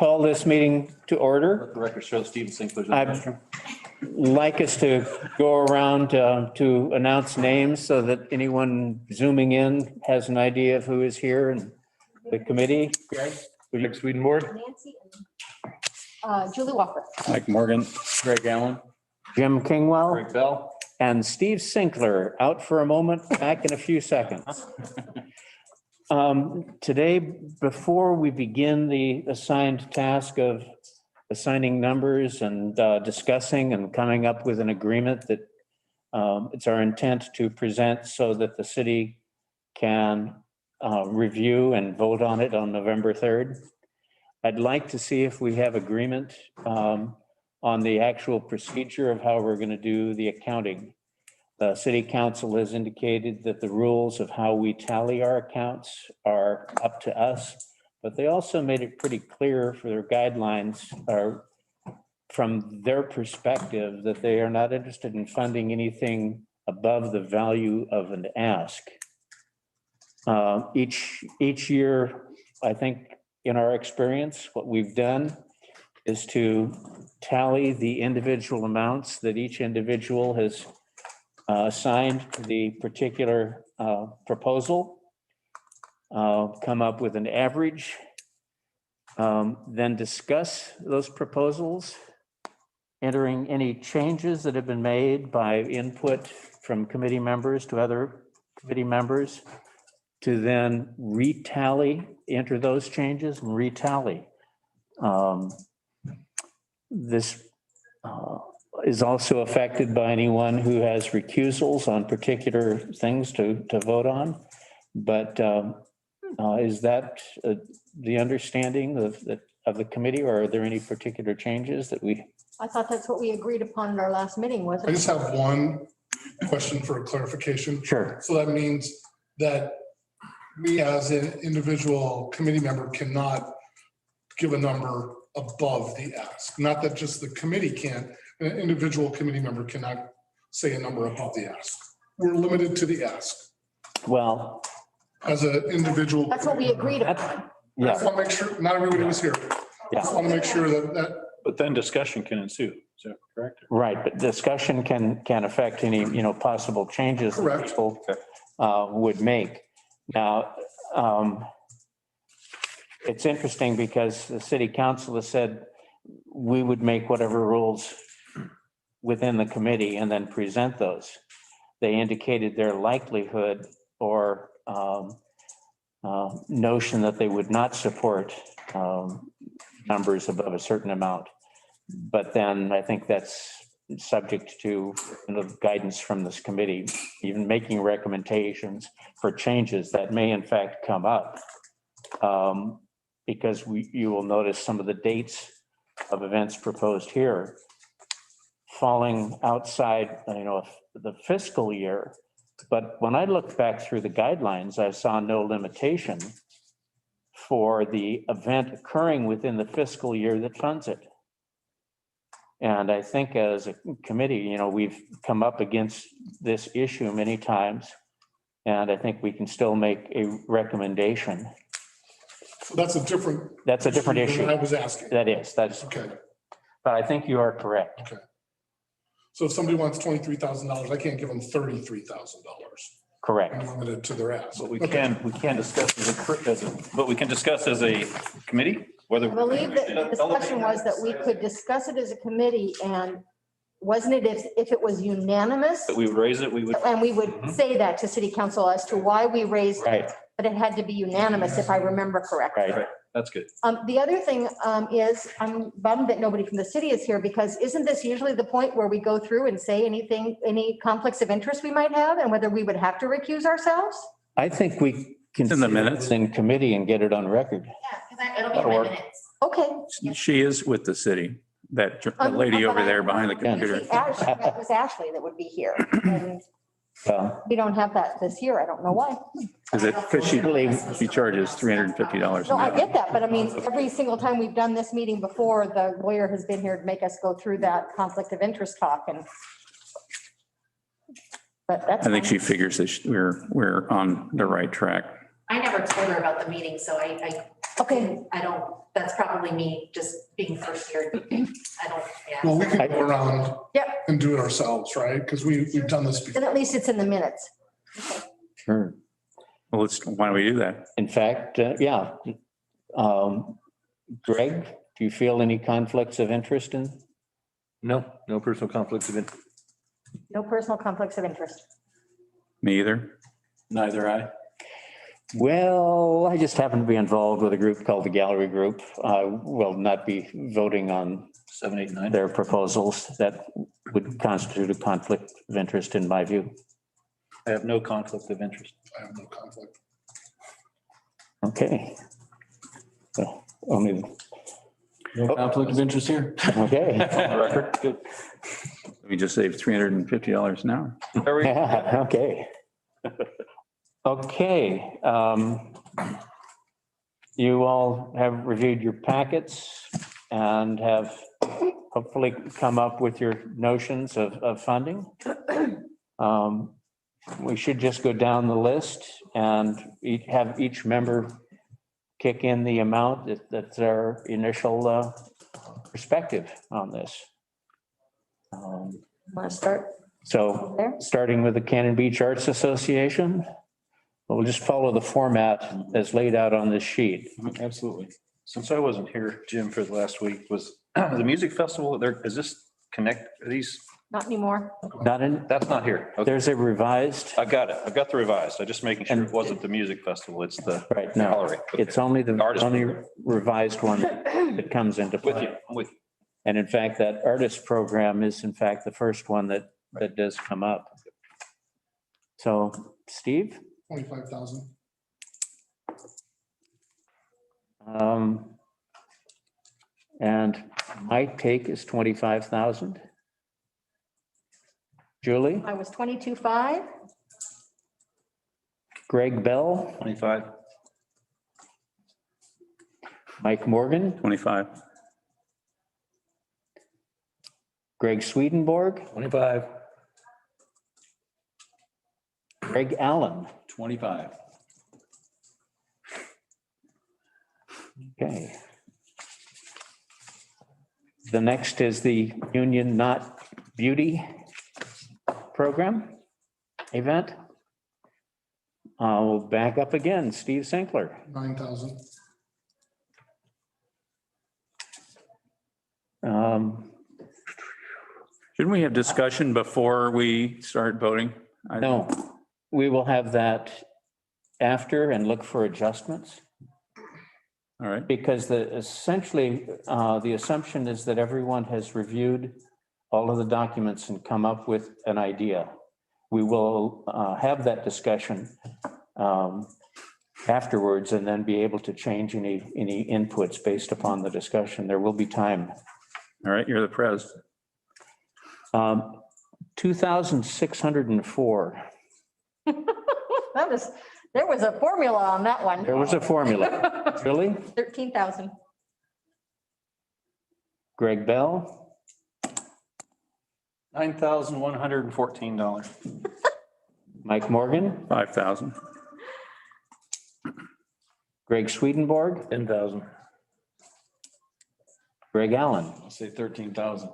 call this meeting to order. The record shows Steve Sinkler's. I'd like us to go around to announce names so that anyone zooming in has an idea of who is here and the committee. Greg, would you? Swedenborg, Nancy and Julie Walker. Mike Morgan, Greg Allen. Jim Kingwell Greg Bell. and Steve Sinkler out for a moment, back in a few seconds. Today, before we begin the assigned task of assigning numbers and discussing and coming up with an agreement that it's our intent to present so that the city can review and vote on it on November 3rd. I'd like to see if we have agreement on the actual procedure of how we're going to do the accounting. The city council has indicated that the rules of how we tally our accounts are up to us, but they also made it pretty clear for their guidelines are from their perspective that they are not interested in funding anything above the value of an ask. Each year, I think in our experience, what we've done is to tally the individual amounts that each individual has assigned to the particular proposal, come up with an average, then discuss those proposals, entering any changes that have been made by input from committee members to other committee members, to then retally, enter those changes and retally. This is also affected by anyone who has recusals on particular things to vote on. But is that the understanding of the committee, or are there any particular changes that we? I thought that's what we agreed upon in our last meeting, wasn't I it? just have one question for clarification. Sure. So that means that we as an individual committee member cannot give a number above the ask. Not that just the committee can't, an individual committee member cannot say a number above the ask. We're limited to the ask Well, as an individual. That's what we agreed upon. I yeah, just want to make sure, not everybody was here. I just want to make sure that But then discussion can ensue. Is that correct? right. But discussion can affect any, possible changes that Correct. people would make. Now, it's interesting because the city council has said we would make whatever rules within the committee and then present those. They indicated their likelihood or notion that they would not support numbers above a certain amount. But then I think that's subject to guidance from this committee, even making recommendations for changes that may in fact come up. Because you will notice some of the dates of events proposed here falling outside, the fiscal year. But when I looked back through the guidelines, I saw no limitation for the event occurring within the fiscal year that funds it. And I think as a committee, we've come up against this issue many times. And I think we can still make a recommendation. that's a different. That's a different issue. than I was asking. That's, Okay. but I think you are correct. So if somebody wants $23,000, I can't give them $33,000. Correct. I'm limited to their ask. But we Okay. can discuss but we can discuss as a committee, whether. I believe that the discussion was that we could discuss it as a committee, and wasn't it if it was unanimous? That we would raise it, we would. And we would say that to city council as to why we raised it, Right, but it had to be unanimous if I remember correctly. right. That's good. The other thing is, I'm bummed that nobody from the city is here, because isn't this usually the point where we go through and say any conflicts of interest we might have and whether we would have to recuse ourselves? I think we can. in the minutes. In committee and get it on record. Yeah, because it'll be That'll in my work. minutes. Okay. She is with the city, that lady over there behind the computer. That was Ashley that would be here. And Well, we don't have that this year. I don't know why. Because she charges $350. No, I get that, but I mean, every single time we've done this meeting before, the lawyer has been here to make us go through that conflict of interest talk, and but that's. I think fine. she figures that we're on the right track. I never told her about the meeting, so I Okay, don't that's probably me just being first year. I don't, Well, we yeah. can go around Yep. and do it ourselves, right? Because we've done this before. Then at least it's in the minutes. Sure. Well, why don't we do that? In fact, yeah. Greg, do you feel any conflicts of interest in? No, no personal conflicts of interest. No personal conflicts of interest. Me either. Neither I. Well, I just happen to be involved with a group called the Gallery Group. I will not be voting on 7, 8, 9. their proposals. That would constitute a conflict of interest in my view. I have no conflict of interest. I have no conflict. Okay. So, only, No conflict of interest here. okay. On the record. Good. We just saved $350 an hour. Are we- Yeah, okay. Okay. You all have reviewed your packets and have hopefully come up with your notions of funding. We should just go down the list and have each member kick in the amount that's our initial perspective on this. Want to start So there? starting with the Cannon Beach Arts Association, we'll just follow the format as laid out on this sheet. Absolutely. Since I wasn't here, Jim, for the last week, was the music festival there, is this connect, are these, Not anymore. Not in, that's not here. Okay, there's a revised, I got it. I've got the revised. I'm just making sure it wasn't the music festival. It's the right now, gallery. Okay. it's only the Artist only program. revised one that comes into With play. you, I'm with you. And in fact, that artist program is in fact the first one that does come up. So Steve? 25,000. And my take is 25,000. Julie, I was 22.5. Greg Bell, 25. Mike Morgan, 25. Greg Swedenborg, 25. Greg Allen. 25. Okay. The next is the Union Not Beauty program event. We'll back up again. Steve Sinkler. 9,000. Shouldn't we have discussion before we start voting? No, we will have that after and look for adjustments. All right. Because essentially, the assumption is that everyone has reviewed all of the documents and come up with an idea. We will have that discussion afterwards and then be able to change any inputs based upon the discussion. There will be time. All right, you're the pres. 2,604. There was a formula on that one. There was a formula. Really? 13,000. Greg Bell, $9,114. Mike Morgan, 5,000. Greg Swedenborg, 10,000. Greg Allen. I'll say 13,000.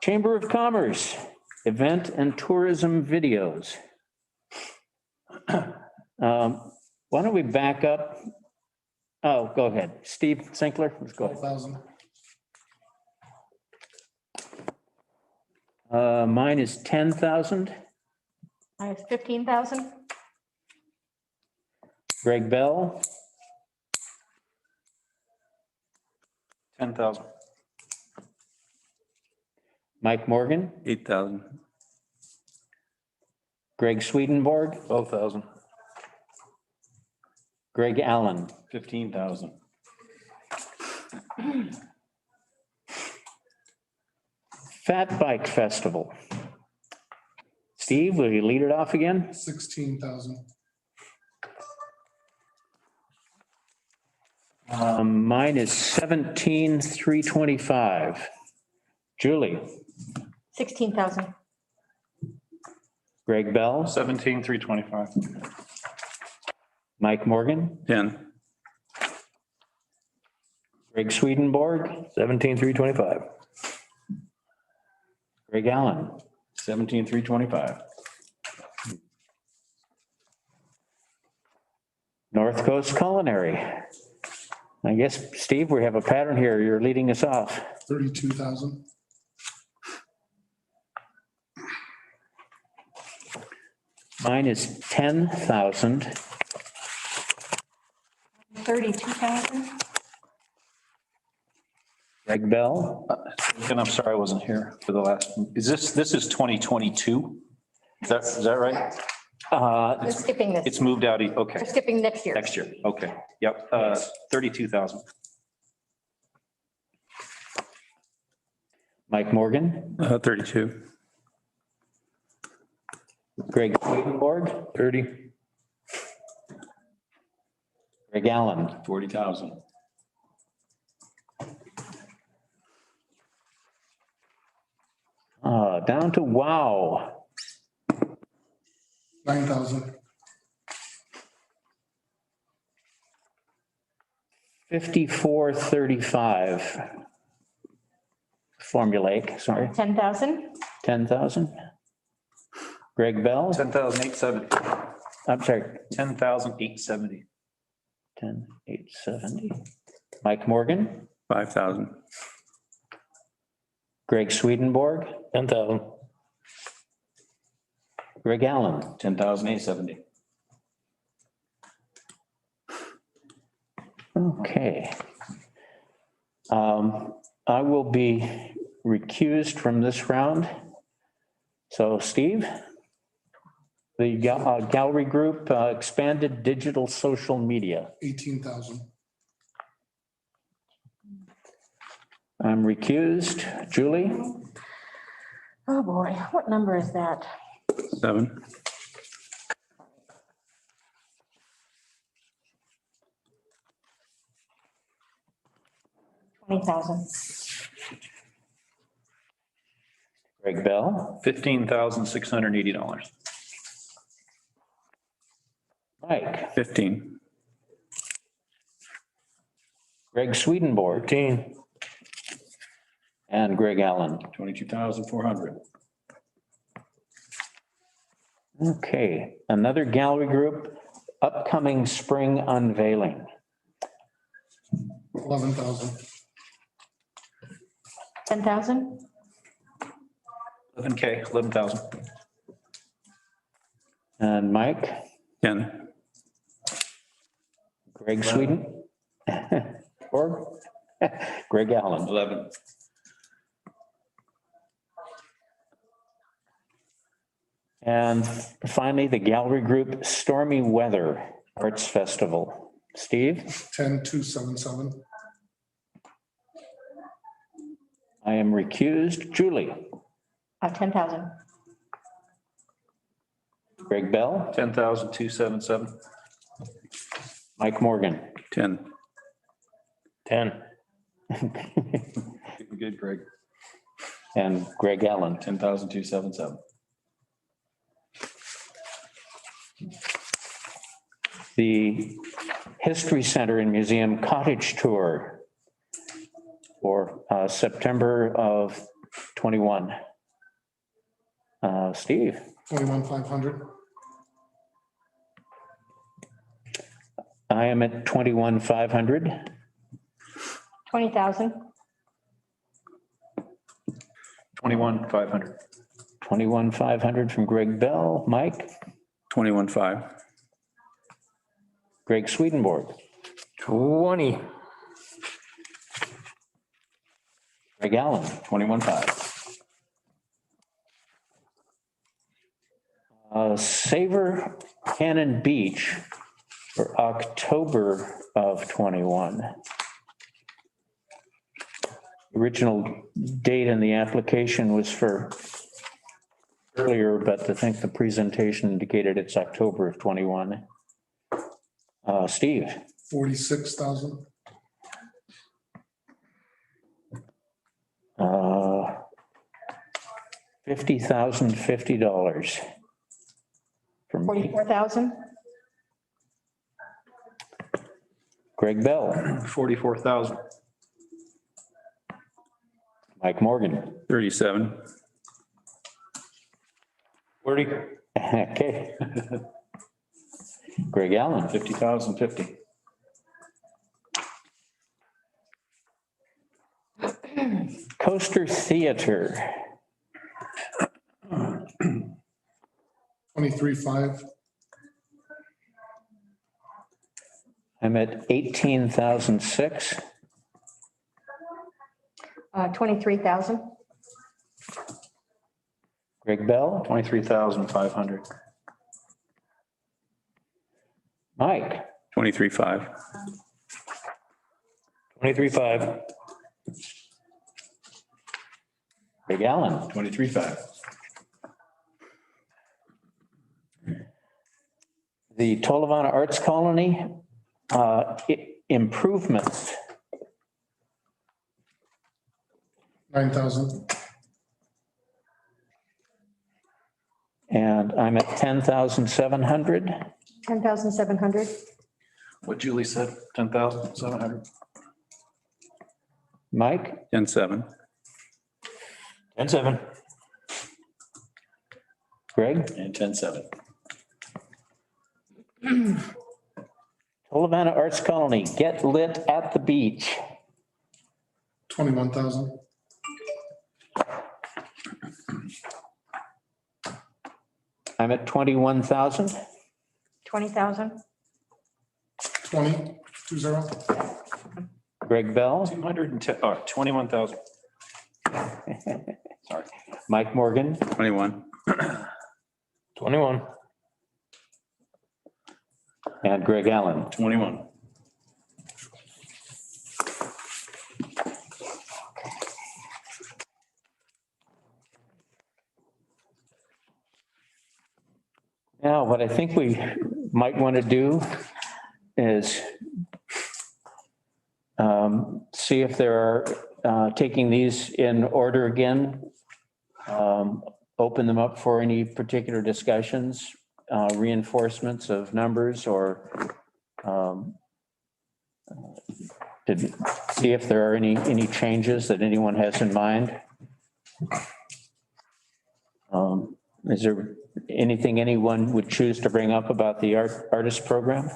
Chamber of Commerce, event and tourism videos. Why don't we back up? Oh, go ahead. Steve Sinkler, let's go. 12,000. Mine is 10,000. I have 15,000. Greg Bell, 10,000. Mike Morgan, 8,000. Greg Swedenborg, 12,000. Greg Allen. 15,000. Fat Bike Festival. Steve, will you lead it off again? 16,000. Mine is 17,325. Julie, 16,000. Greg Bell, 17,325. Mike Morgan, 10. Greg Swedenborg, 17,325. Greg Allen, 17,325. North Coast Culinary. I guess, Steve, we have a pattern here. You're leading us off. 32,000. Mine is 10,000. 32,000. Greg Bell, And I'm sorry, I wasn't here for the last, this is 2022? Is that right? We're skipping this. It's moved out, okay, We're skipping next year. next year, okay, yep, 32,000. Mike Morgan, 32. Greg Swedenborg, 30. Greg Allen, 40,000. down to wow. 9,000. 5435. Formulaic, sorry, 10,000. 10,000. Greg Bell, 10,870. I'm sorry, 10,870. 10,870. Mike Morgan, 5,000. Greg Swedenborg, 10,000. Greg Allen, 10,870. okay. I will be recused from this round. So Steve, the gallery group, expanded digital social media. 18,000. I'm recused. Julie, Oh, boy. What number is that? 7. 20,000. Greg Bell, $15,680. Mike, 15. Greg Swedenborg, 13. and Greg Allen. 22,400. Okay, another gallery group, upcoming spring unveiling. 11,000. 10,000. 11K, 11,000. And Mike, 10. Greg Sweden, or Greg Allen. 11. And finally, the gallery group Stormy Weather Arts Festival. Steve, 10,277. I am recused. Julie, 10,000. Greg Bell, 10,277. Mike Morgan. 10. 10. Good, Greg. And Greg Allen. 10,277. The History Center and Museum Cottage Tour for September of 21. Steve, 21,500. I am at 21,500. 20,000. 21,500. 21,500 from Greg Bell. Mike, 21.5. Greg Swedenborg, 20. Greg Allen, 21,500. Savor Cannon Beach for October of 21. Original date in the application was for earlier, but I think the presentation indicated it's October of 21. Steve, 46,000. $50,050 from me. 44,000. Greg Bell, 44,000. Mike Morgan. 37. 40. Okay. Greg Allen, 50,050. Coaster Theater, 23,500. I'm at 18,006. 23,000. Greg Bell, 23,500. Mike, 23.5. 23.5. Greg Allen, 23,500. the Tolovana Arts Colony, improvements, 9,000. and I'm at 10,700. 10,700. What Julie said, 10,700. Mike, 10.7. 10,700. Greg, And 10,700. Tolovana Arts Colony, get lit at the beach. 21,000. I'm at 21,000. 20,000. 20. Greg Bell, 210, 21,000. Sorry. Mike Morgan, 21. 21. And Greg Allen. 21. Now, what I think we might want to do is see if there are, taking these in order again, open them up for any particular discussions, reinforcements of numbers, or to see if there are any changes that anyone has in mind. Is there anything anyone would choose to bring up about the artist program?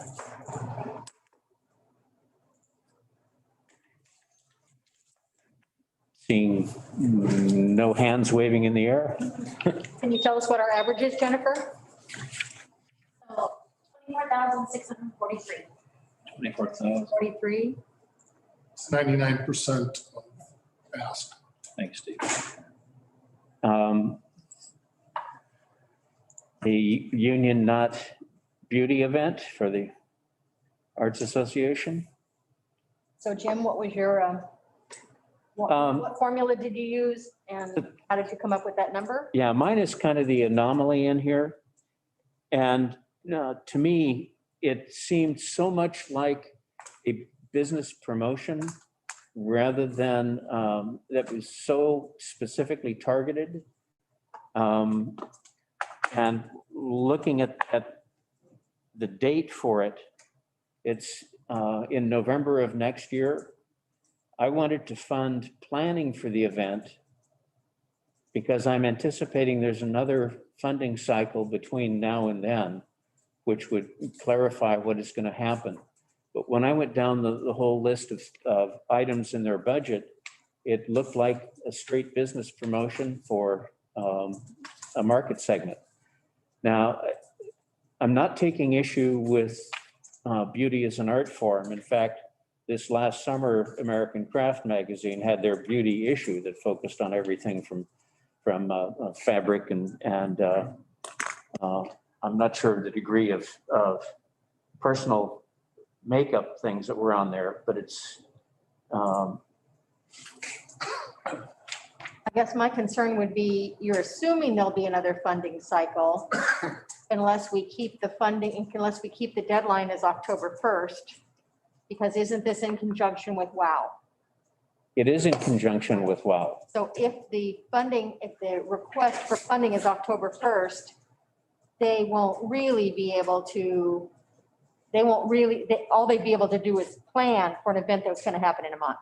Seeing no hands waving in the air. Can you tell us what our average is, Jennifer? So 24,643. 24,000. 43. It's 99% asked. Thanks, Steve. The Union Not Beauty event for the Arts Association. So Jim, what was your, what formula did you use and how did you come up with that number? Yeah, mine is kind of the anomaly in here. And to me, it seemed so much like a business promotion rather than that was so specifically targeted. And looking at the date for it, it's in November of next year. I wanted to fund planning for the event because I'm anticipating there's another funding cycle between now and then, which would clarify what is going to happen. But when I went down the whole list of items in their budget, it looked like a straight business promotion for a market segment. Now, I'm not taking issue with beauty as an art form. In fact, this last summer, American Craft Magazine had their beauty issue that focused on everything from fabric and I'm not sure the degree of personal makeup things that were on there, but it's. I guess my concern would be, you're assuming there'll be another funding cycle unless we keep the funding, unless we keep the deadline as October 1st, because isn't this in conjunction with WOW? It is in conjunction with WOW. So if the request for funding is October 1st, they won't really be able to they won't really, all they'd be able to do is plan for an event that's going to happen in a month.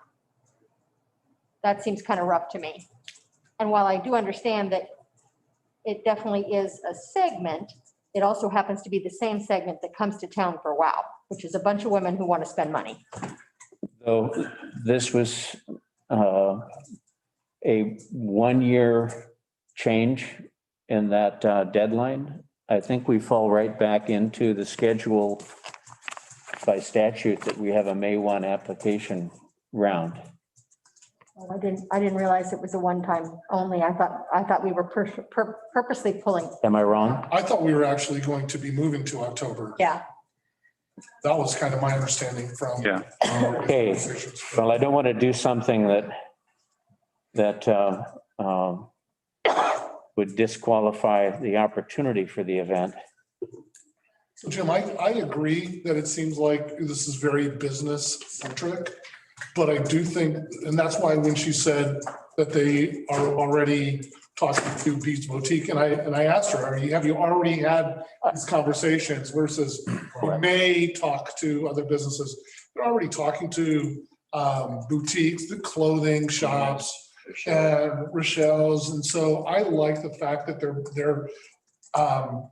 That seems kind of rough to me. And while I do understand that it definitely is a segment, it also happens to be the same segment that comes to town for WOW, which is a bunch of women who want to spend money. So this was a 1-year change in that deadline. I think we fall right back into the schedule by statute that we have a May 1 application round. I didn't realize it was a one-time only. I thought we were purposely pulling. Am I wrong? I thought we were actually going to be moving to October. Yeah. That was kind of my understanding from. Yeah. Okay. Conversations. Well, I don't want to do something that would disqualify the opportunity for the event. So Jim, I agree that it seems like this is very business centric, but I do think, and that's why when she said that they are already talking to Pete's Boutique, and I asked her, have you already had these conversations versus we may talk to other businesses? They're already talking to boutiques, the clothing shops, and Rochelle's. And so I like the fact that they're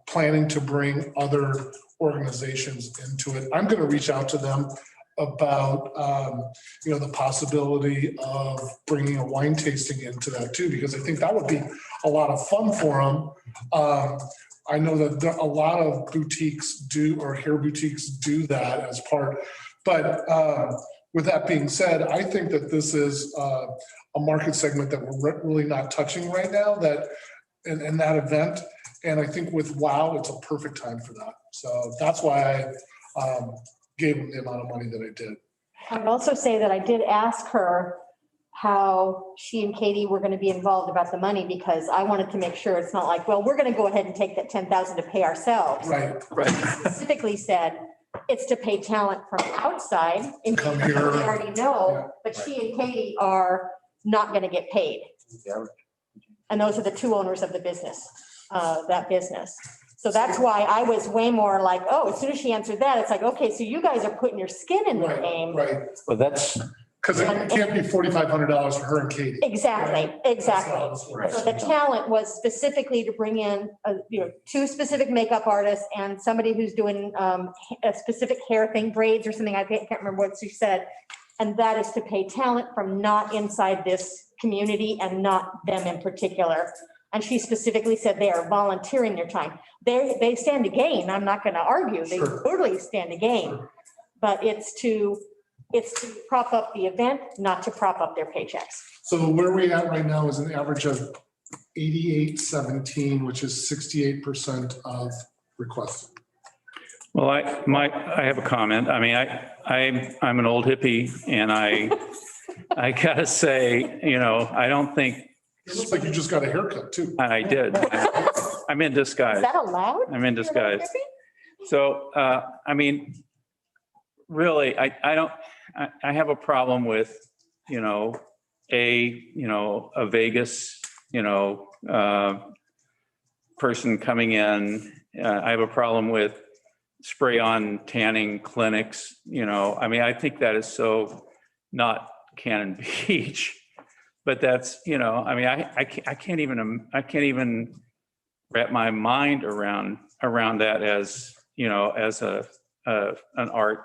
planning to bring other organizations into it. I'm going to reach out to them about, the possibility of bringing a wine tasting into that too, because I think that would be a lot of fun for them. I know that a lot of boutiques do, or hair boutiques do that as part, but with that being said, I think that this is a market segment that we're really not touching right now, that in that event. And I think with WOW, it's a perfect time for that. So that's why I gave them the amount of money that I did. I would also say that I did ask her how she and Katie were going to be involved about the money, because I wanted to make sure it's not like, well, we're going to go ahead and take that 10,000 to pay ourselves. Right. Specifically said it's to pay talent from outside. And Come we here. already know, but she and Katie are not going to get paid. And those are the two owners of the business, that business. So that's why I was way more like, oh, as soon as she answered that, it's like, okay, so you guys are putting your skin in the game. Right. Well, that's, Because it can't be $4,500 for her and Katie. Exactly, exactly. That's how this works. So the talent was specifically to bring in, two specific makeup artists and somebody who's doing a specific hair thing, braids or something. I can't remember what she said. And that is to pay talent from not inside this community and not them in particular. And she specifically said they are volunteering their time. They stand to gain. I'm not going to argue. They Sure. totally stand to gain. But it's to prop up the event, not to prop up their paychecks. So where we at right now is an average of 8817, which is 68% of requests. Well, I have a comment. I mean, I'm an old hippie, and I gotta say, I don't think It looks like you just got a haircut too. I did. I'm in disguise. Is that allowed? I'm in disguise. So, I mean, really, I have a problem with, a Vegas, person coming in. I have a problem with spray on tanning clinics, I mean, I think that is so not Cannon Beach, but that's, I mean, I can't even wrap my mind around that as, as an art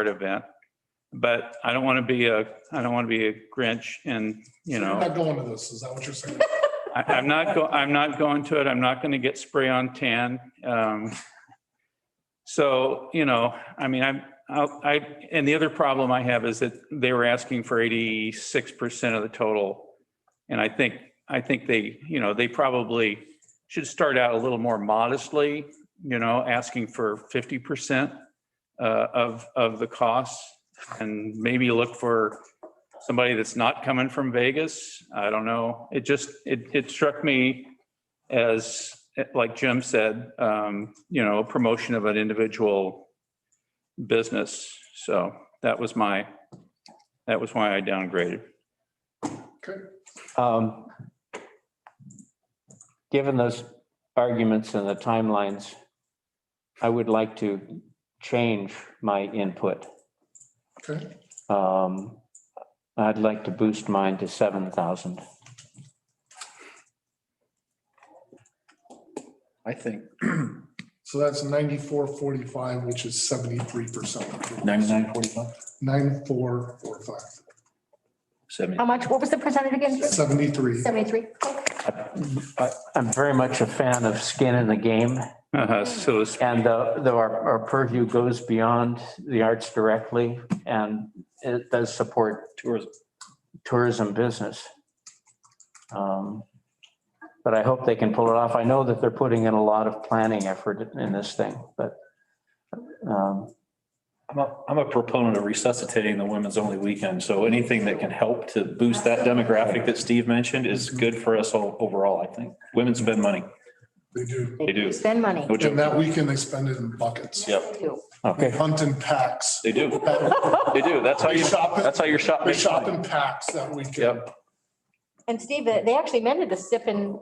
event. But I don't want to be a Grinch and, You're not going to this, is that what you're saying? I'm not going to it. I'm not going to get spray on tan. So, I mean, and the other problem I have is that they were asking for 86% of the total. And I think they, they probably should start out a little more modestly, asking for 50% of the costs, and maybe look for somebody that's not coming from Vegas. I don't know. It struck me as, like Jim said, promotion of an individual business. So that was why I downgraded. Okay. given those arguments and the timelines, I would like to change my input. Okay, I'd like to boost mine to 7,000. I think so that's 94.45, which is 73%. 99.45. 94.45, 70. How much, what was the percentage again? 73. 73? I'm very much a fan of skin in the game. So it's- And though our purview goes beyond the arts directly, and it does support Tourism. tourism business. But I hope they can pull it off. I know that they're putting in a lot of planning effort in this thing, but I'm a proponent of resuscitating the women's only weekend. So anything that can help to boost that demographic that Steve mentioned is good for us all overall, I think. Women spend money. They do. They do. Spend money. No And joke. that weekend they spend it in buckets. Yep, They do. They okay. hunt in packs. they do. They do. That's how you shop. That's how your shop They makes shop money. in packs that weekend. Yep. And Steve, they actually amended a sip and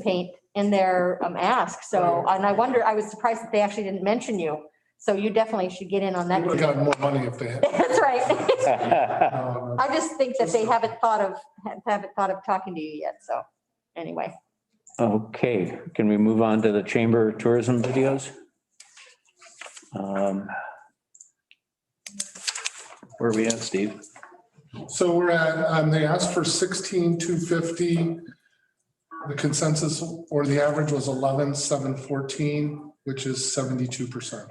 paint in their ask. So, and I wonder, I was surprised that they actually didn't mention you. So you definitely should get in on They that. would have gotten more money if they had. That's right. Uh, I just think that they haven't thought of talking to you yet. So anyway, Okay, can we move on to the Chamber of Tourism videos? Where are we at, Steve? So we're at, they asked for 16,250. The consensus or the average was 11,714, which is 72%.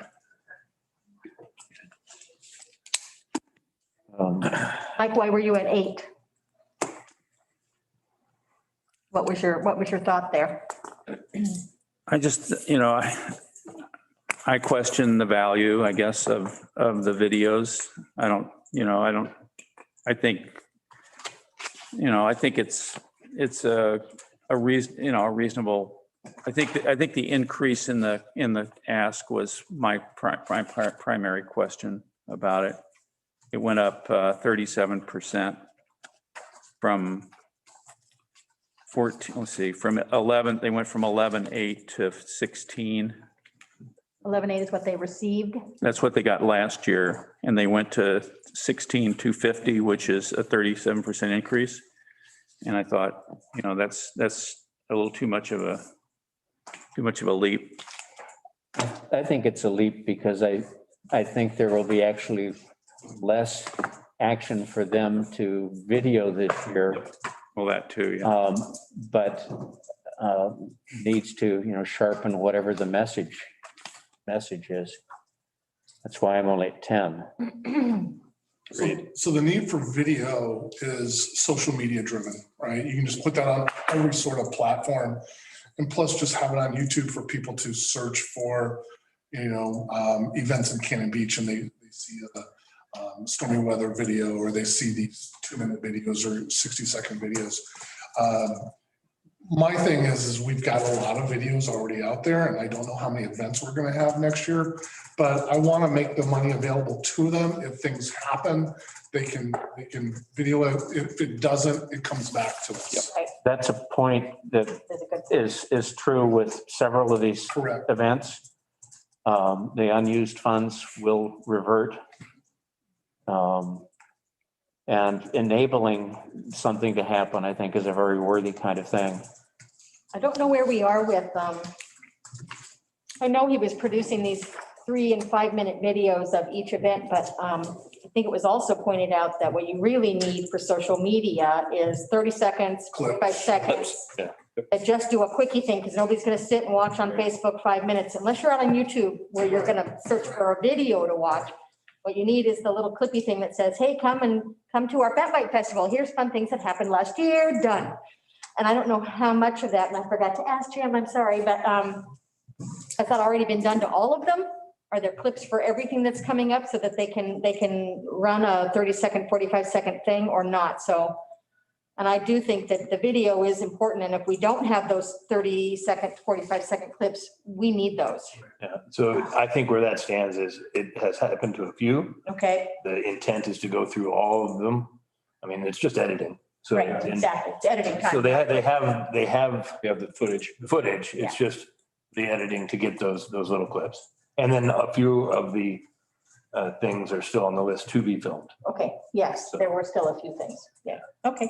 Mike, why were you at 8? What was your thought there? I just, I question the value, I guess, of the videos. I think it's a reasonable, I think the increase in the ask was my primary question about it. It went up 37% from 14, let's see, from 11, they went from 11.8 to 16. 11.8 is what they received. That's what they got last year. And they went to 16,250, which is a 37% increase. And I thought, that's a little too much of a leap. I think it's a leap because I think there will be actually less action for them to video this year. Well, that too, yeah. But needs to, sharpen whatever the message is. That's why I'm only at 10. So the need for video is social media driven, right? You can just put that on every sort of platform. And plus just have it on YouTube for people to search for, events in Cannon Beach and they see the stormy weather video, or they see these 2-minute videos or 60-second videos. My thing is we've got a lot of videos already out there and I don't know how many events we're going to have next year, but I want to make the money available to them. If things happen, they can video it. If it doesn't, it comes back to us. Right, That's a point that that's a good. is true with several of these Correct. events. The unused funds will revert. And enabling something to happen, I think, is a very worthy kind of thing. I don't know where we are with, I know he was producing these 3 and 5 minute videos of each event, but I think it was also pointed out that what you really need for social media is 30 seconds, 45 seconds. Yeah. And just do a quickie thing, because nobody's gonna sit and watch on Facebook 5 minutes, unless you're out on YouTube where you're gonna search for a video to watch. What you need is the little clippy thing that says, hey, come to our Bat Bite Festival. Here's fun things that happened last year, done. And I don't know how much of that, and I forgot to ask Jim, I'm sorry, but has that already been done to all of them? Are there clips for everything that's coming up so that they can run a 30-second, 45-second thing or not? So, and I do think that the video is important. And if we don't have those 30-second, 45-second clips, we need those. Yeah, so I think where that stands is it has happened to a few. Okay, The intent is to go through all of them. I mean, it's just editing. So, right, and- exactly. It's editing so time. they have We have the footage. footage. It's just the editing to get those little clips. And then a few of the things are still on the list to be filmed. Okay, yes, there were still a few things. Yeah, okay.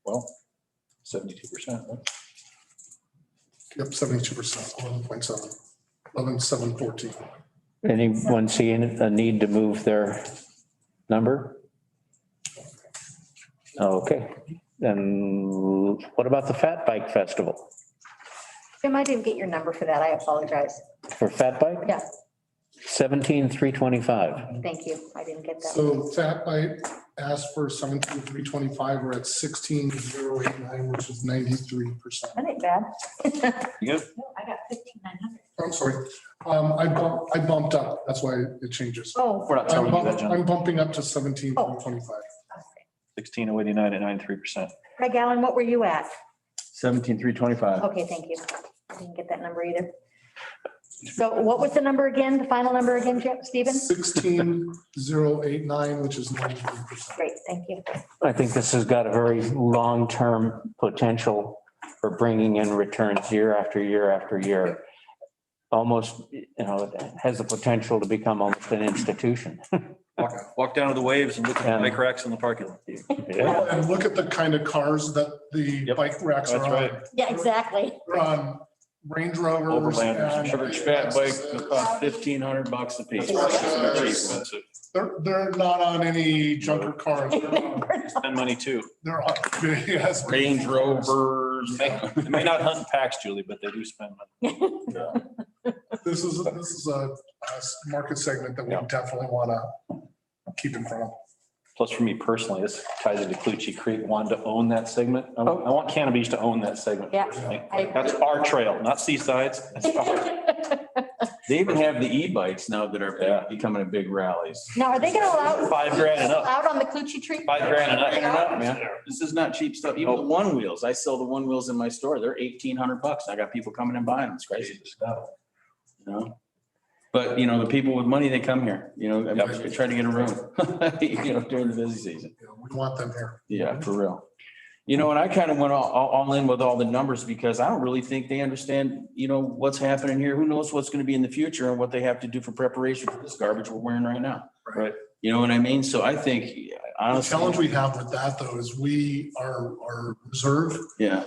Well, 72%. Yep, 72%, 11.7, 11,714. Anyone see a need to move their number? Okay, then what about the Fat Bike Festival? Jim, I didn't get your number for that. I apologize. For Fat Bike? Yeah. 17,325. Thank you. I didn't get that. So Fat Bite asked for 17,325, we're at 16,089, which is 93%. That ain't bad. You good? No, I got 15,900. I'm sorry, I bumped up, that's why it changes. Oh, We're not telling you that, John. I'm bumping up to 17,325. 16,089 at 93%. Craig Allen, what were you at? 17,325. Okay, thank you. I didn't get that number either. So what was the number again, the final number again, Stephen? 16,089, which is 93%. Great, thank you. I think this has got a very long-term potential for bringing in returns year after year after year. Almost, it has the potential to become almost an institution. Walk down to the waves and look at the bike racks in the parking lot. And look at the kind of cars that the Yep, bike racks are that's on. right. Yeah, exactly. They're on Range Rovers. Overlanders. and- Average fat bike will cost $1,500 a piece. Expensive. They're not on any junker cars. Spend money too. They're on, yes. Range Rovers. They may not hunt in packs, Julie, but they do spend money. This is a market segment that we definitely want to keep in front of. Plus for me personally, this ties into Clutchie Creek, wanted to own that segment. I want Cannon Beach to own that segment. Yeah. personally. I agree. That's our trail, not Seaside's. That's ours. They even have the e-bikes now that are becoming a big rallies. Now, are they going to allow? $5,000 and up. Out on the Clutchie Tree? $5,000 and up. Man, this is not cheap stuff. Even the one wheels, I sell the one wheels in my store. They're $1,800. I got people coming and buying them. It's crazy stuff. You know? But, the people with money, they come here, I'm trying to get a room, during the busy season. We want them here. Yeah, for real. And I kind of went all in with all the numbers because I don't really think they understand, what's happening here. Who knows what's going to be in the future and what they have to do for preparation for this garbage we're wearing right now. Right. You know what I mean? So I think The honestly. challenge we have with that though is our reserve Yeah.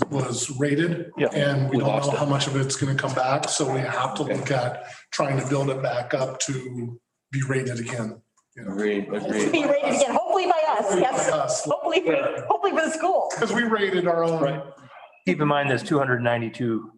was rated. Yeah, And we we don't lost know it. how much of it's going to come back. So we have to look at trying to build it back up to be rated again. Agreed. Be rated again, hopefully by us, yes. Us, Hopefully for the school. because we rated our own. Right. Keep in mind this 292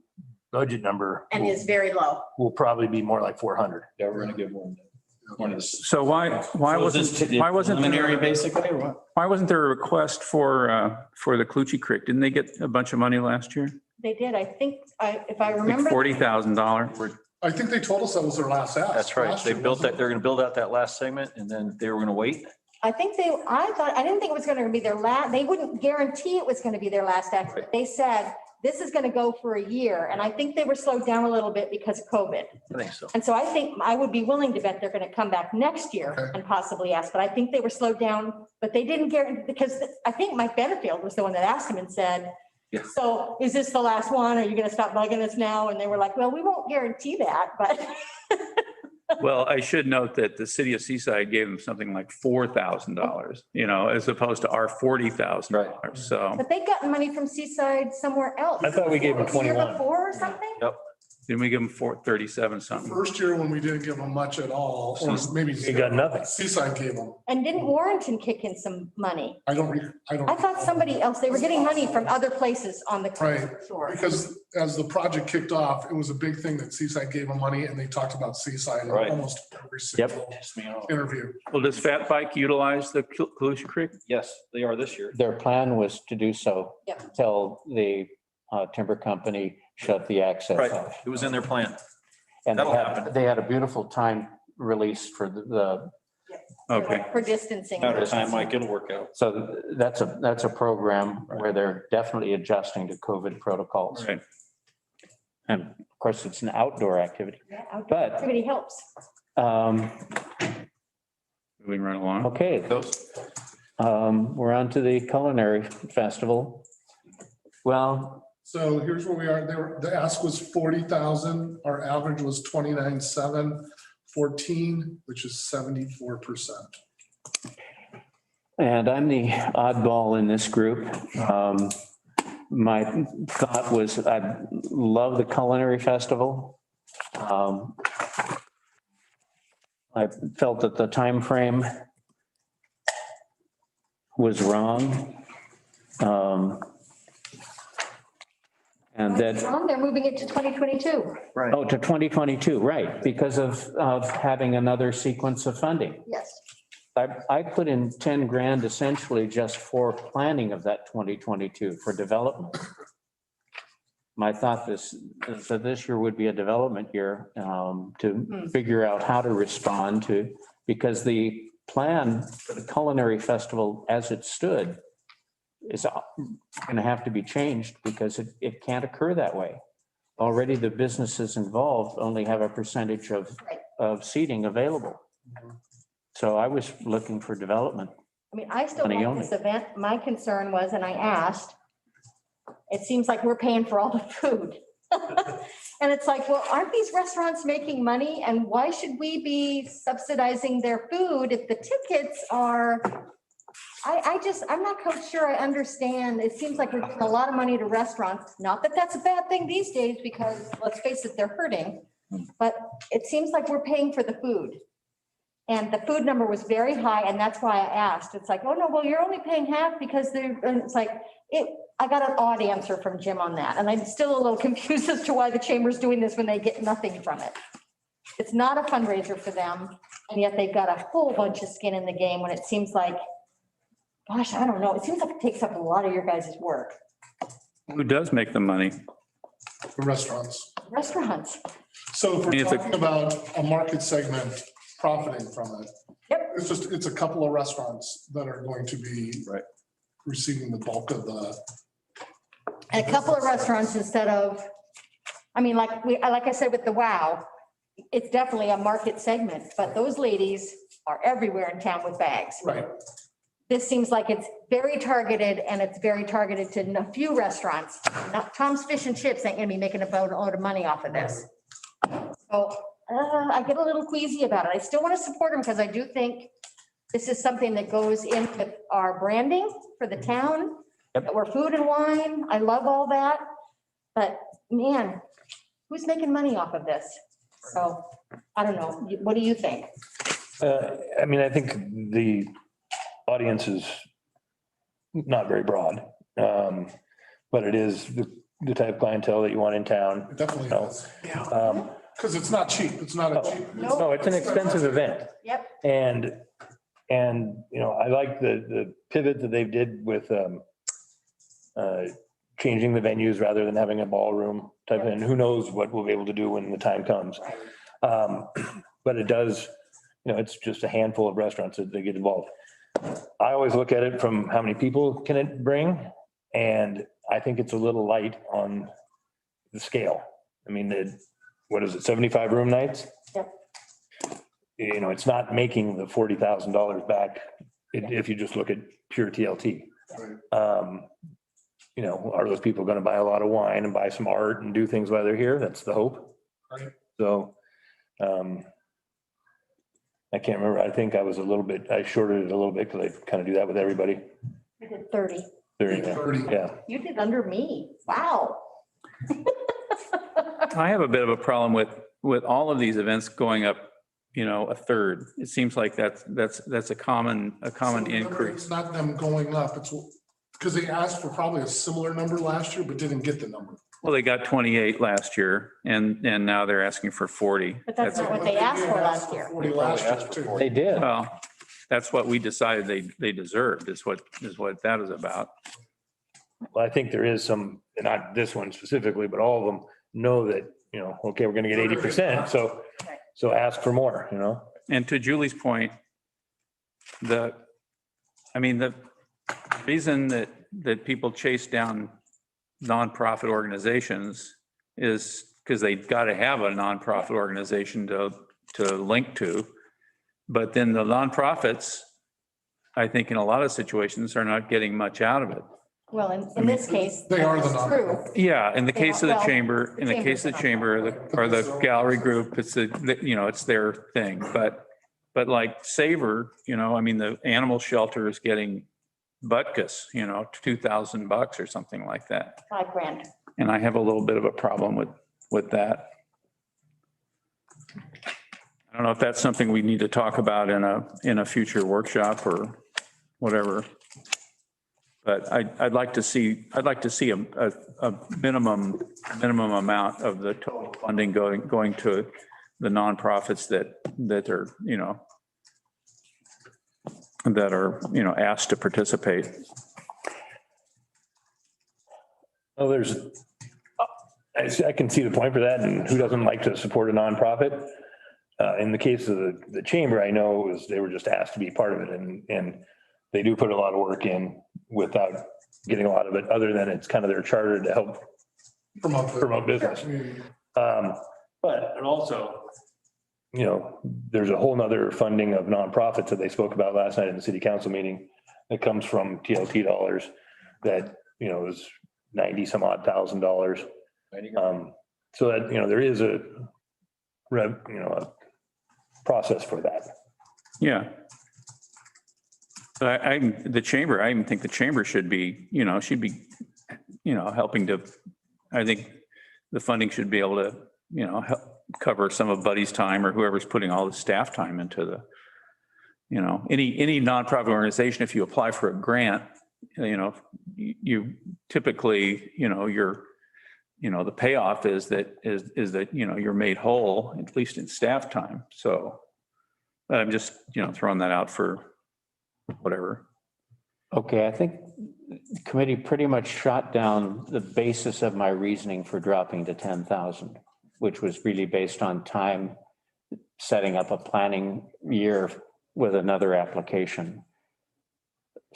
budget number And is very low. will probably be more like 400. Yeah, we're gonna give one of this. So why wasn't Preliminary there, basically or what? why wasn't there a request for the Clutchie Creek? Didn't they get a bunch of money last year? They did, I think, if I Like remember. $40,000. I think they told us that was their last ask. That's right. last They year, built that, wasn't they're gonna build out that last segment and then they were gonna wait. I think I didn't think it was gonna be their they wouldn't guarantee it was gonna be their last act. But they said, this is gonna go for a year. And I think they were slowed down a little bit because of COVID. I think so. And so I think I would be willing to bet they're gonna come back next year Okay. and possibly ask, but I think they were slowed down, but they didn't guarantee, because I think Mike Betterfield was the one that asked him and said, Yeah. so is this the last one? Are you gonna stop bugging us now? And they were like, well, we won't guarantee that, but. Well, I should note that the city of Seaside gave them something like $4,000, as opposed to our $40,000. So But they got money from Seaside somewhere else. I thought we gave them The year 21. Before or something? didn't we give them 37 it? something? First year when we didn't give them much at all, or maybe. We got nothing. Seaside gave them. And didn't Warrenton kick in some money? I don't. I thought somebody else, they were getting money from other places on the Right. shore. Because as the project kicked off, it was a big thing that Seaside gave them money and they talked about Seaside in Right. almost every single Piss me off. interview. Well, does Fat Bike utilize the Clutchie Creek? Yes, they are this year. Their plan was to do so Yep. till the timber company shut the access Right. off. It was in their plan. And That'll happen. they had a beautiful time release for the, Okay. For distancing. Matter of time, Mike, it'll work out. so that's a program where they're definitely adjusting to COVID protocols. Right. And of course, it's an outdoor activity. Yeah, outdoor But- Activity helps. Moving right along. Okay, we're on to the culinary festival. Well, So here's where we are. The ask was 40,000. Our average was 29,714, which is 74%. And I'm the oddball in this group. My thought was I love the culinary festival. I felt that the time frame was wrong. And that, They're moving it to 2022. oh, to 2022, right, because of having another sequence of funding. Yes. I put in 10 grand essentially just for planning of that 2022 for development. My thought is that this year would be a development year to figure out how to respond to, because the plan for the culinary festival as it stood is going to have to be changed because it can't occur that way. Already the businesses involved only have a percentage of seating available. So I was looking for development. I mean, I still Money like this event. My concern was, and I asked, it seems like we're paying for all the food. And it's like, well, aren't these restaurants making money? And why should we be subsidizing their food if the tickets are? I'm not quite sure I understand. It seems like we're giving a lot of money to restaurants. Not that that's a bad thing these days, because let's face it, they're hurting. But it seems like we're paying for the food. And the food number was very high, and that's why I asked. It's like, oh, no, well, you're only paying half because they're, and it's like, I got an odd answer from Jim on that. And I'm still a little confused as to why the chamber's doing this when they get nothing from it. It's not a fundraiser for them, and yet they've got a whole bunch of skin in the game when it seems like, gosh, I don't know. It seems like it takes up a lot of your guys' work. Who does make the money? The restaurants. Restaurants. So if mean, we're it's a- talking about a market segment profiting from it. Yep. It's a couple of restaurants that are going to be receiving the bulk of the. And a couple of restaurants instead of, I mean, like I said with the WOW, it's definitely a market segment, but those ladies are everywhere in town with bags. Right. This seems like it's very targeted, and it's very targeted to a few restaurants. Not Tom's Fish and Chips ain't gonna be making a load of money off of this. So I get a little queasy about it. I still want to support them because I do think this is something that goes in with our branding for the town. Yep. We're food and wine. I love all that. But man, who's making money off of this? So I don't know. What do you think? I mean, I think the audience is not very broad, but it is the type of clientele that you want in town. It definitely No. is. Um, Because it's not cheap. It's not a cheap. No, it's an expensive event. Yep. And, you know, I like the pivot that they did with changing the venues rather than having a ballroom type, and who knows what we'll be able to do when the time comes. But it does, you know, it's just a handful of restaurants that they get involved. I always look at it from how many people can it bring? And I think it's a little light on the scale. I mean, what is it, 75 room nights? Yep. You know, it's not making the $40,000 back if you just look at pure TLT. You know, are those people going to buy a lot of wine and buy some art and do things while they're here? That's the hope. Right. So, I can't remember. I think I shorted it a little bit because I kind of do that with everybody. I did 30. 30, yeah. You did under me. Wow. I have a bit of a problem with all of these events going up, you know, a third. It seems like that's a common increase. It's not them going up. It's because they asked for probably a similar number last year, but didn't get the number. Well, they got 28 last year and now they're asking for 40. But that's not what they asked for last year. 40 last year too. They did. Well, that's what we decided they deserved is what that is about. Well, I think there is some, not this one specifically, but all of them know that, you know, okay, we're going to get 80%. So ask for more, you know? And to Julie's point, the reason that people chase down nonprofit organizations is because they got to have a nonprofit organization to link to. But then the nonprofits, I think in a lot of situations are not getting much out of it. Well, in this case. They are the that's true. Yeah, in the case of the Well, chamber, in the case of the chamber or the gallery group, it's it's their thing. But like Savor, I mean, the animal shelter is getting butkus, $2,000 or something like that. $5,000. And I have a little bit of a problem with that. I don't know if that's something we need to talk about in a future workshop or whatever. But I'd like to see a minimum amount of the total funding going to the nonprofits that are asked to participate. Well, I can see the point for that, and who doesn't like to support a nonprofit? In the case of the chamber, I know they were just asked to be part of it, and they do put a lot of work in without getting a lot of it, other than it's kind of their charter to help promote business. But it also, there's a whole nother funding of nonprofits that they spoke about last night in the city council meeting that comes from TLT dollars that, is 90 some odd $1,000. So that, there is a process for that. Yeah. But I even think the chamber should be helping to, I think the funding should be able to, help cover some of Buddy's time or whoever's putting all the staff time into the, any nonprofit organization, if you apply for a grant, you typically, the payoff is that, you're made whole, at least in staff time. So I'm just, throwing that out for whatever. Okay, I think the committee pretty much shot down the basis of my reasoning for dropping to 10,000, which was really based on time setting up a planning year with another application.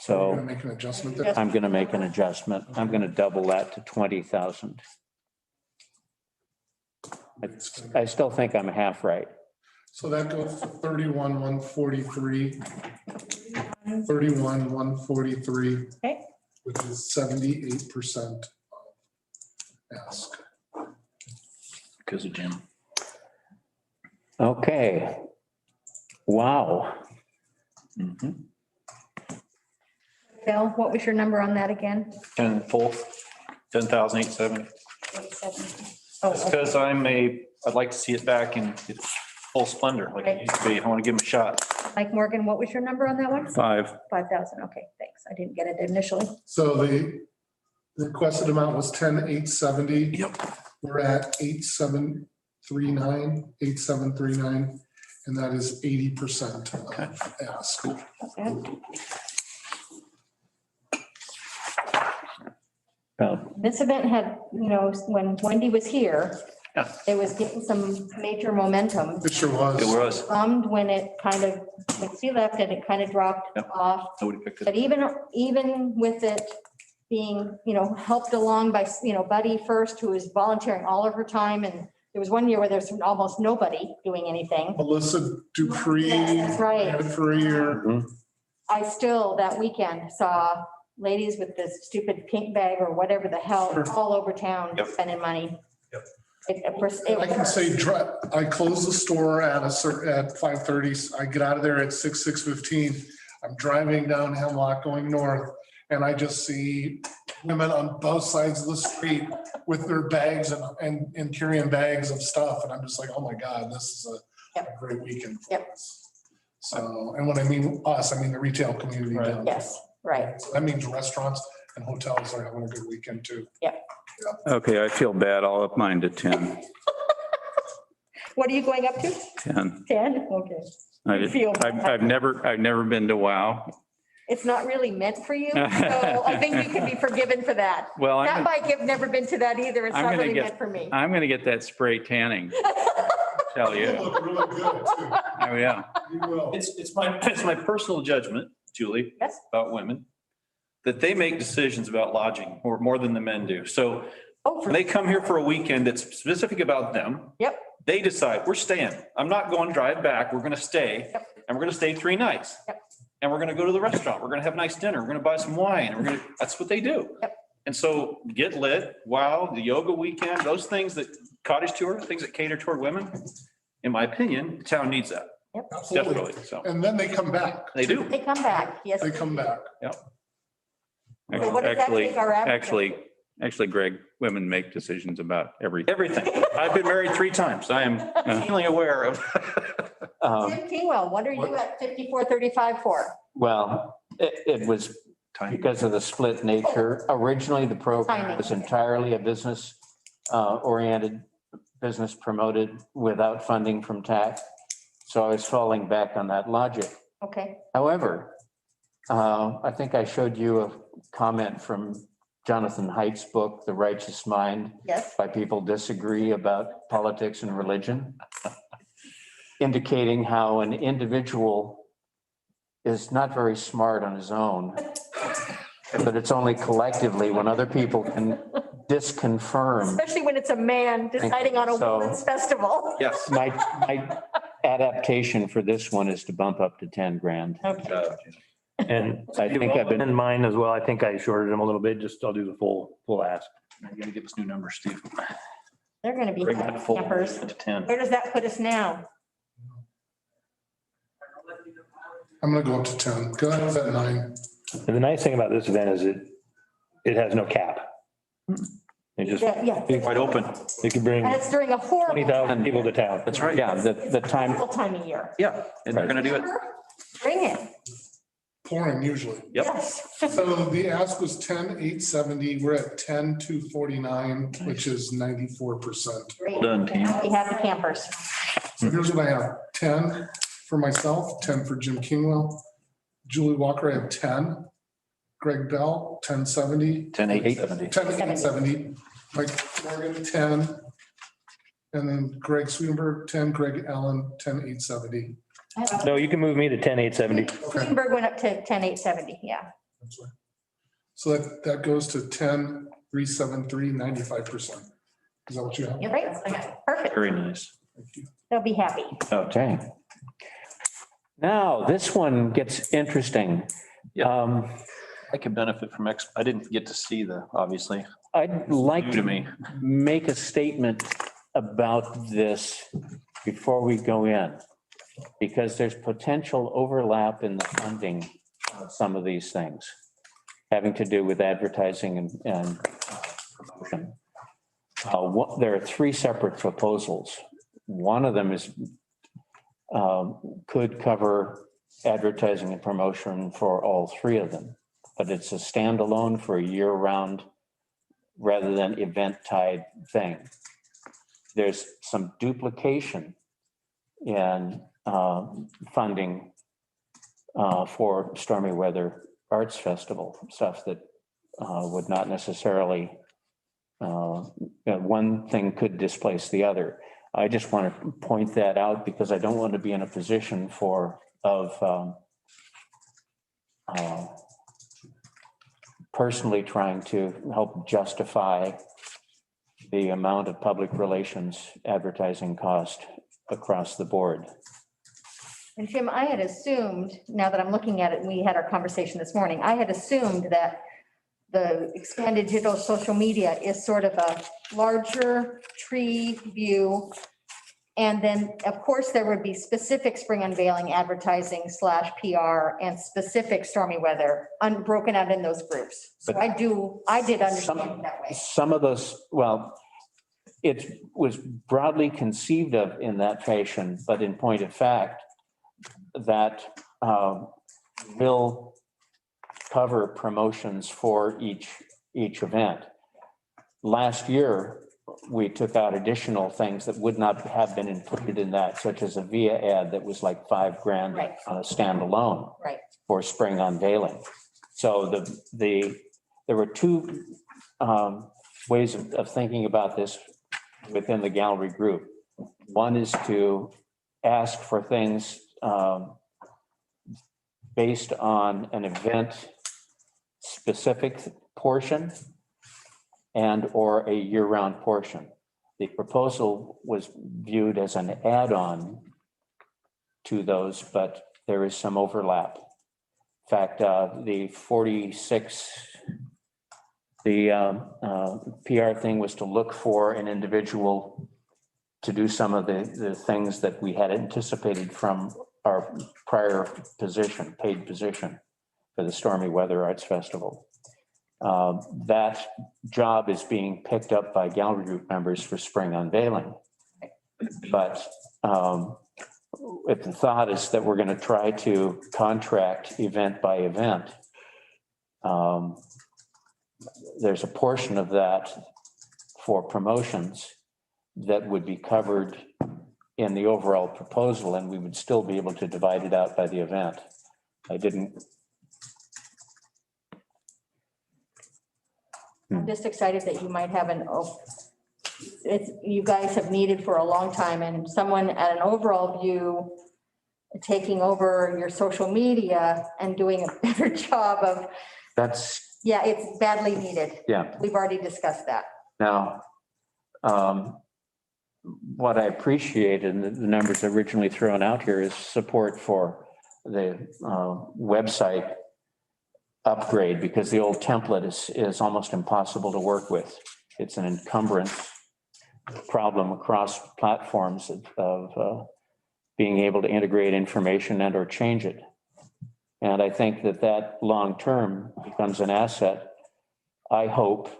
So So make an adjustment there. I'm going to make an adjustment. I'm going to double that to 20,000. I still think I'm half right. So that goes to 31,143. 31,143. Okay. Which is 78% ask. Because of Jim. Okay. Wow. Bill, what was your number on that again? 10,870. Oh, It's because I'd like to see it back in its full splendor, like it used to be. I want to give them a shot. Mike Morgan, what was your number on that one? 5. 5,000. Okay, thanks. I didn't get it initially. So the requested amount was 10,870. Yep. We're at 8,739, and that is 80% of ask. This event had, when Wendy was here, Yeah. it was getting some major momentum. It sure was. It was. When it when she left it kind of dropped Yep. off. Nobody picked it. But even with it being, helped along by, Buddy first, who was volunteering all of her time. And there was one year where there's almost nobody doing anything. Melissa Dupree. That's right. had For a year. I still, that weekend, saw ladies with this stupid pink bag or whatever the hell, Sure. all over town Yep. spending money. Yep. I can say, I close the store at 5:30. I get out of there at 6:15. I'm driving down Hemlock going north, and I just see women on both sides of the street with their bags and carrying bags of stuff. And I'm just like, oh my God, this is a great weekend for Yep. us. So, and when I mean us, I mean the retail community. Right. down. Yes, right. So that means restaurants and hotels are having a good weekend too. Okay, I feel bad. I'll up mine to 10. What are you going up to? 10. 10? Okay. I Feel did, bad. I've never been to WOW. It's not really meant for you, so I think you can be forgiven for that. Well, That bike, I've never been to that either. It's I'm not gonna really get- meant for me. I'm going to get that spray tanning. Tell You you. look really good too. Oh, yeah. You will. It's my personal judgment, Julie, Yes. about women, that they make decisions about lodging or more than the men do. So Oh, when they come here for a weekend that's specific about them. Yep. They decide, we're staying. I'm not going to drive back. We're going to stay. Yep. And we're going to stay 3 nights. Yep. and we're gonna go to the restaurant. We're gonna have a nice dinner. We're gonna buy some wine. That's what they do. Yep. And so Get Lit, wow, the yoga weekend, those things that cottage tour, things that cater toward women, in my opinion, the town needs that, Absolutely. definitely. So And then they come back. they do. They come back, yes. They come back. So what does that Actually, make our average? actually, Greg, women make decisions about everything. Everything. I've been married 3 times. I am keenly aware of. Tim Kingwell, what are you at 5435 for? Well, it was because of the split nature. Originally, the program was entirely a business oriented, business promoted without funding from TAC. So I was falling back on that logic. Okay, However, I think I showed you a comment from Jonathan Haidt's book, The Righteous Mind, yes, why people disagree about politics and religion, indicating how an individual is not very smart on his own, but it's only collectively when other people can disconfirm. especially when it's a man deciding on a So- women's festival. Yes. My adaptation for this one is to bump up to 10 grand. Okay, And I think I've been, in mine as well, I think I shorted them a little bit, just I'll do the full ask. I gotta get this new number, Steve. they're gonna be Bring that full campers. to 10. Where does that put us now? I'm gonna go up to 10, because I was at 9. And the nice thing about this event is it has no cap. It just, Yeah, Wide open. it could bring and it's during a horrible 20,000 people to town. That's right. yeah, the time, time of year. Yeah, and they're gonna do it. Bring it, Pouring usually. Yep. yes. So the ask was 10,870. We're at 10,249, which is 94%. Great. Done, team. We have the campers. So here's what I have. 10 for myself, 10 for Jim Kingwell. Julie Walker, I have 10. Greg Bell, 1070. 10,870. 10,870. Mike Morgan, 10. And then Greg Swedenberg, 10. Greg Allen, 10,870. No, you can move me to 10,870. Gutenberg went up to 10,870, yeah. That's right. So that goes to 10,373, 95%. Is that what you have? You're right, perfect, Very nice. they'll be happy. okay. Now, this one gets interesting. I could benefit from I didn't get to see obviously, I'd like new to me. make a statement about this before we go in, because there's potential overlap in the funding of some of these things having to do with advertising and promotion. There are 3 separate proposals. One of them is could cover advertising and promotion for all 3 of them, but it's a standalone for a year-round rather than event-tied thing. There's some duplication in funding for Stormy Weather Arts Festival, stuff that would not necessarily, one thing could displace the other. I just want to point that out because I don't want to be in a position of personally trying to help justify the amount of public relations advertising cost across the board. And Jim, I had assumed, now that I'm looking at it, and we had our conversation this morning, I had assumed that the expanded digital social media is sort of a larger tree view. And then, of course, there would be specific spring unveiling advertising / PR and specific stormy weather unbroken out in those groups. So I did understand it that way. Some of those, well, it was broadly conceived of in that fashion, but in point of fact, that will cover promotions for each event. Last year, we took out additional things that would not have been included in that, such as a VIA ad that was like $5,000 Right. on a standalone Right. for spring unveiling. So there were 2 ways of thinking about this within the gallery group. One is to ask for things based on an event specific portion and or a year-round portion. The proposal was viewed as an add-on to those, but there is some overlap. fact, the 46, the PR thing was to look for an individual to do some of the things that we had anticipated from our prior position, paid position for the Stormy Weather Arts Festival. That job is being picked up by gallery group members for spring unveiling. But if the thought is that we're going to try to contract event by event, there's a portion of that for promotions that would be covered in the overall proposal, and we would still be able to divide it out by the event. I'm just excited that you might have you guys have needed for a long time, and someone at an overall view taking over your social media and doing a better job of, yeah, it's badly needed. Yeah. We've already discussed that. Now, what I appreciate in the numbers originally thrown out here is support for the website upgrade, because the old template is almost impossible to work with. It's an encumbrance problem across platforms of being able to integrate information and or change it. And I think that long-term becomes an asset. I hope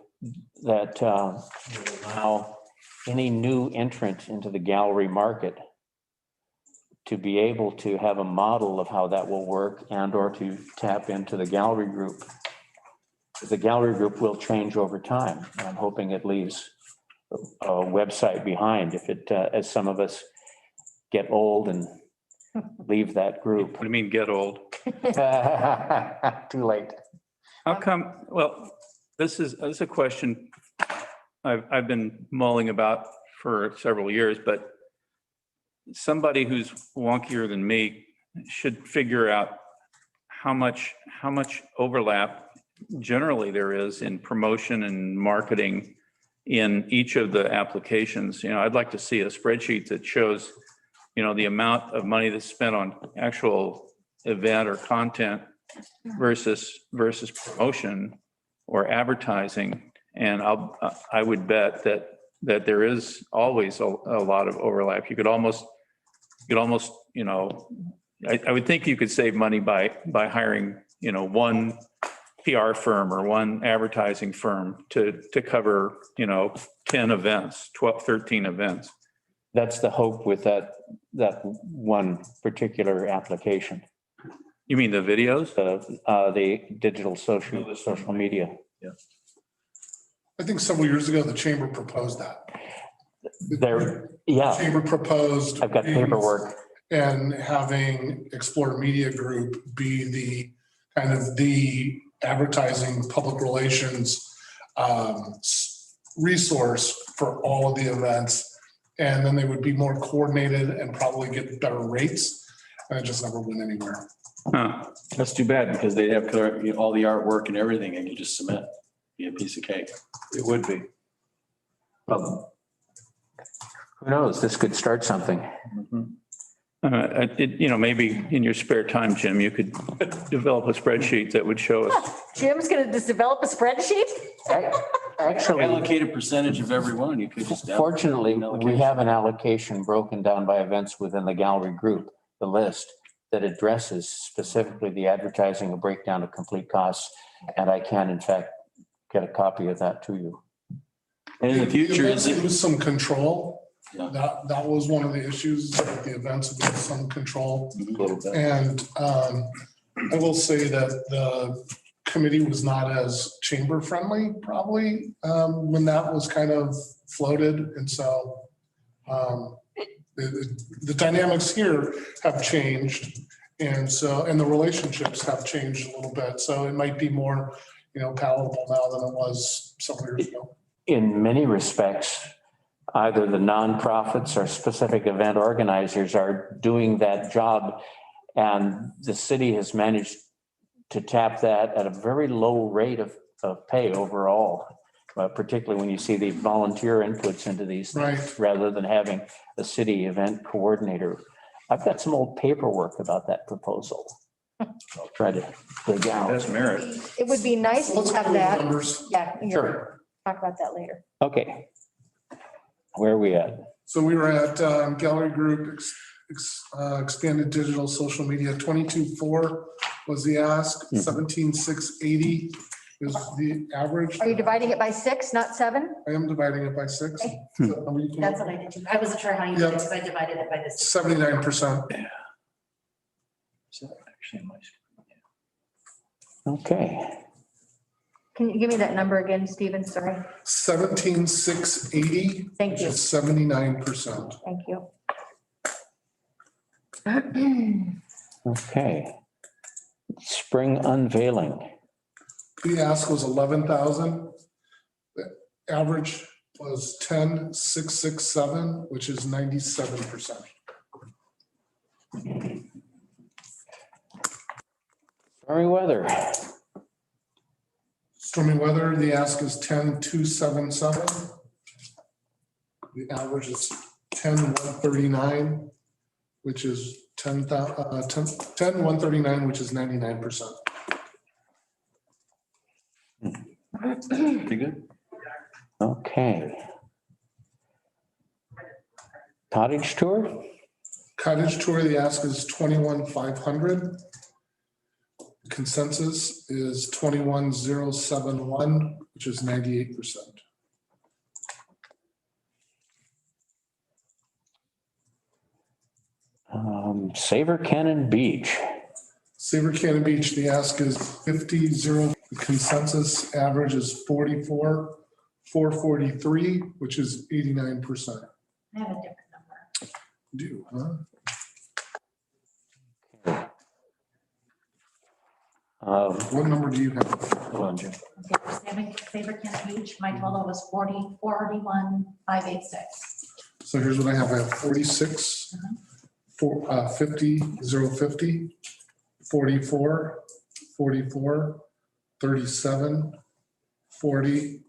that now any new entrant into the gallery market to be able to have a model of how that will work and or to tap into the gallery group. The gallery group will change over time. I'm hoping it leaves a website behind if it, as some of us get old and leave that group. What do you mean, get old? Too late. How come, well, this is a question I've been mulling about for several years, but somebody who's wonkier than me should figure out how much overlap generally there is in promotion and marketing in each of the applications. You know, I'd like to see a spreadsheet that shows, you know, the amount of money that's spent on actual event or content versus promotion or advertising. And I would bet that there is always a lot of overlap. You could almost, you know, I would think you could save money by hiring, you know, one PR firm or one advertising firm to cover, you know, 10 events, 12, 13 events. That's the hope with that one particular application. You mean the videos? The digital social media. Yeah. I think several years ago, the chamber proposed that. There, yeah, Chamber proposed. I've got paperwork. And having Explore Media Group be the kind of the advertising public relations resource for all of the events. And then they would be more coordinated and probably get better rates. And it just never went anywhere. Huh. That's too bad, because they have all the artwork and everything, and you just submit, be a piece of cake. It would be. Who knows? This could start something. You know, maybe in your spare time, Jim, you could develop a spreadsheet that would show us. Jim's gonna just develop a spreadsheet? Actually, Allocate a percentage of every one. You could just. fortunately, we have an allocation broken down by events within the gallery group, the list that addresses specifically the advertising, a breakdown of complete costs. And I can in fact get a copy of that to you. And in the future, It was some control. Yeah. That was one of the issues with the events, with some control. a little bit. And I will say that the committee was not as chamber friendly probably when that was kind of floated. And so the dynamics here have changed. And the relationships have changed a little bit. So it might be more, you know, palatable now than it was several years ago. In many respects, either the nonprofits or specific event organizers are doing that job, and the city has managed to tap that at a very low rate of pay overall, particularly when you see the volunteer inputs into these things, Right. rather than having a city event coordinator. I've got some old paperwork about that proposal. I'll try to dig out. That's merit. It would be nice Let's to go have over the that. numbers. Yeah, Sure. talk about that later. Okay. Where are we at? So we were at Gallery Group, expanded digital social media, 22.4 was the ask, 17,680 is the average. Are you dividing it by 6, not 7? I am dividing it by 6. Okay. That's what I did too. I wasn't sure how you did it because I divided it by this. 79%. Okay. Can you give me that number again, Stephen? Sorry. 17,680. Thank which you. is 79%. Thank you. Okay. Spring unveiling. The ask was 11,000. The average was 10,667, which is 97%. Stormy weather. Stormy weather, the ask is 10,277. The average is 10,139, which is 10,139, which is 99%. Pretty good. Okay. Cottage tour? Cottage tour, the ask is 21,500. Consensus is 21,071, which is 98%. Saver Cannon Beach. Saber Cannon Beach, the ask is 50,000. The consensus average is 44,443, which is 89%. I have a different number. Do, huh? What number do you have? Hold on, Jim. Okay, for Saber Cannon Beach, my total was 41,586. So here's what I have. I have 46, 50,050, 44, 44, 37, 40,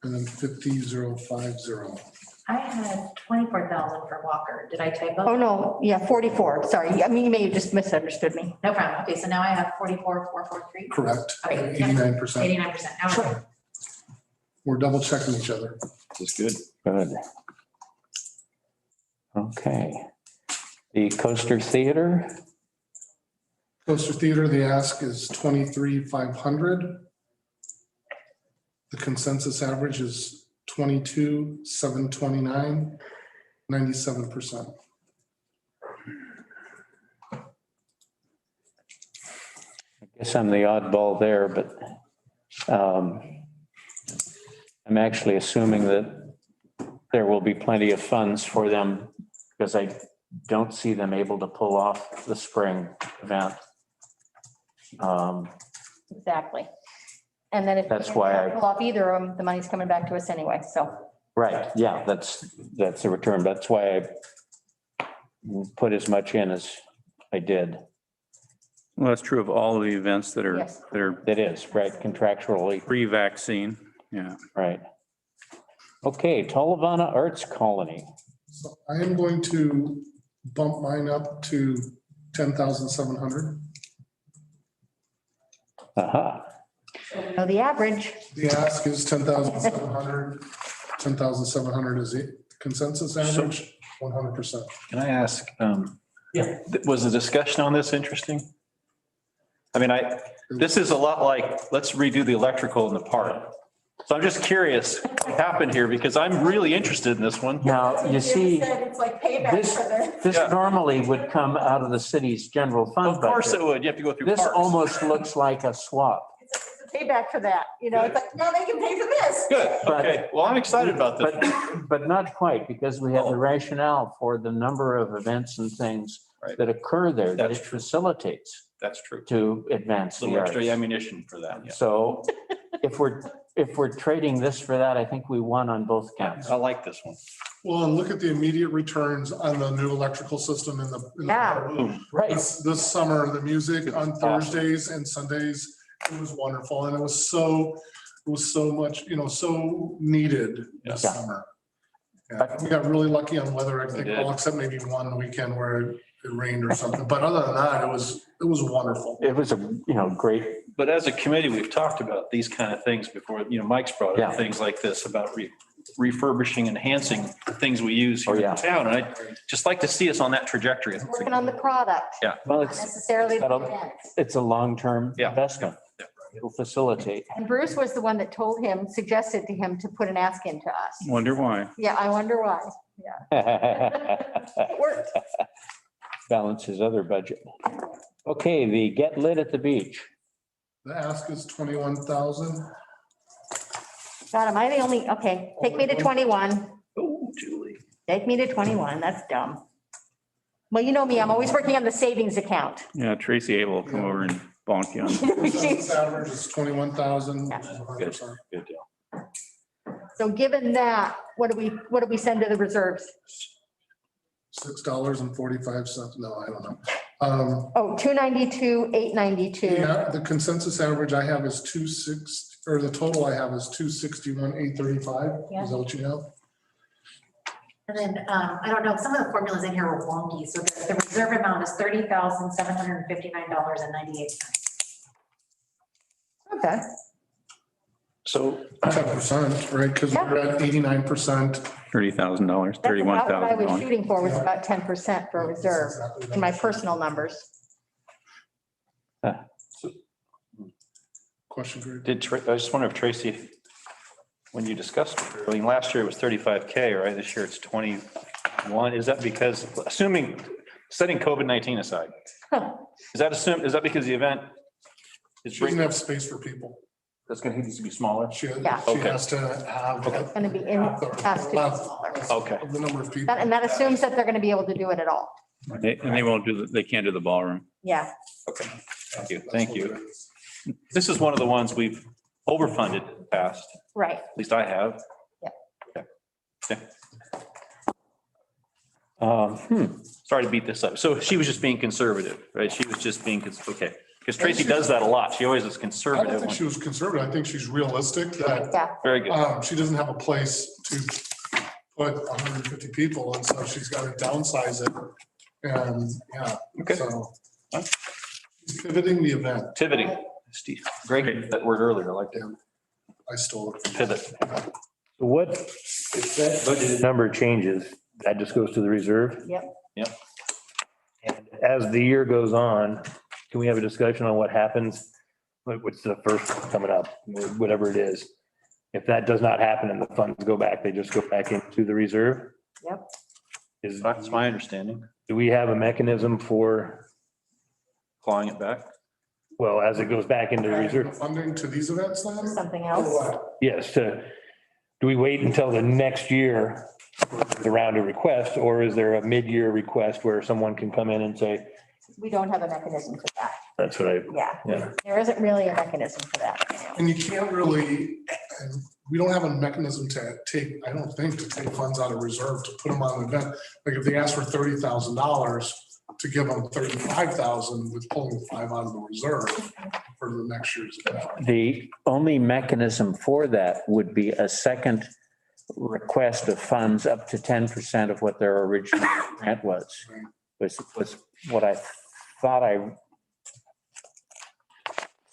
and then 50,050. I had 24,000 for Walker. Did I typo? Oh, no, yeah, 44. Sorry. I mean, you may have just misunderstood me. No problem. Okay, so now I have 44,443. Correct. Okay. 89%. 89%. Now we're good. We're double checking each other. That's good. Good. Okay. The Coaster Theater. Coaster Theater, the ask is 23,500. The consensus average is 22,729, 97%. I guess I'm the oddball there, but I'm actually assuming that there will be plenty of funds for them because I don't see them able to pull off the spring event. Exactly. And then if. That's why I- Pull off either of them, the money's coming back to us anyway, so. Right, yeah, that's the return. That's why I put as much in as I did. Well, that's true of all of the events that are, Yes. that are It is, right, contractually, pre-vaccine. Yeah. right. Okay, Talavana Arts Colony. So I am going to bump mine up to 10,700. Aha, Know the average. The ask is 10,700. 10,700 is the consensus average, 100%. Can I ask, was the discussion on this interesting? I mean, this is a lot like, let's redo the electrical in the park. So I'm just curious what happened here because I'm really interested in this one. now, you see, It's like payback this, this Yeah. normally would come out of the city's general fund Of course budget. it would. You have to go through This parks. almost looks like a swap. Payback for that, you know, it's like, now they can pay for this. Good. But- Okay. Well, I'm excited about this. But not quite, because we have the rationale for the number of events and things Right. that occur there that it That's true. facilitates That's true. to advance A the little arts. extra ammunition for that. Yeah. So if we're trading this for that, I think we won on both counts. I like this one. Well, and look at the immediate returns on the new electrical system in the. Yeah. Right. This summer, the music on Awesome. Thursdays and Sundays, it was wonderful. And it was so much, so needed this Yeah. summer. Yeah, we got really lucky on weather, I think, did. all except maybe one weekend where it rained or something. But other than that, it was wonderful. It was a, great, But as a committee, we've talked about these kind of things before, Mike's brought Yeah. up things like this about refurbishing, enhancing the things we use here Oh, in yeah. town. And I'd just like to see us on that trajectory. Working on the product, well, not necessarily the that'll- events. it's a long-term Yeah. investment. It'll facilitate. And Bruce was the one that suggested to him to put an ask into us. Wonder why. Yeah, I wonder why. It worked. Balance his other budget. Okay, the get lit at the beach. The ask is 21,000. God, am I the only, okay, take me to 21. Oh, Julie. Take me to 21. That's dumb. Well, you know me, I'm always working on the savings account. Yeah, Tracy Abel will come over and bonk you on. Consensus average is 21,000. Good. Good deal. So given that, what do we send to the reserves? $6.45. No, I don't know. Oh, 292, 892. Yeah, the consensus average I have is 260, or the total I have is 261, 835. Is that what you have? And then, I don't know, some of the formulas in here were wonky, so the reserve amount is $30,759.98. Okay, So 10%, right? Because we're at 89%. $30,000, that's about what I was $31,000. shooting for, was about 10% for reserve in my personal numbers. Question, Greg? I just wonder if Tracy, when you discussed it, last year it was 35K, right? This year it's 21. Is that because, setting COVID-19 aside, is that because the event is She doesn't have space for people. that's going to need to be smaller? She Yeah. has to have. Okay. It's going to be in, has to be smaller. Okay. Of the number of people. And that assumes that they're going to be able to do it at all. And they won't do, they can't do the ballroom. Yeah. Okay. Thank you. Thank you. This is one of the ones we've overfunded in the past. Right. At least I have. Sorry to beat this up. So she was just being conservative, right? She was just being, okay. Because Tracy does that a lot. She always is I don't conservative. think she was conservative. I think she's realistic that Yeah. Very good. she doesn't have a place to put 150 people, and so she's got to downsize it. And, yeah, Okay. so. She's pivoting the event. Pivoting. Steve, Greg, used that word earlier, I like that. I stole it. Pivot. What, if that budgeted number changes, that just goes to the reserve? Yep. And as the year goes on, can we have a discussion on what happens? What's the first one coming up, whatever it is? If that does not happen and the funds go back, they just go back into the reserve? Yep. That's my understanding. Do we have a mechanism for, Clawing it back. well, as it goes back into the reserve? Funding to these events then? Something Or else. what? Yes, do we wait until the next year, for the round of requests, or is there a mid-year request where someone can come in and say, We don't have a mechanism for that. that's what I, Yeah. yeah. There isn't really a mechanism for that. And you can't really, and we don't have a mechanism to take, I don't think, to take funds out of reserve to put them on an event. Like if they ask for $30,000, to give them 35,000 with pulling 5 out of the reserve for the next year's event. The only mechanism for that would be a second request of funds up to 10% of what their original grant was what I thought I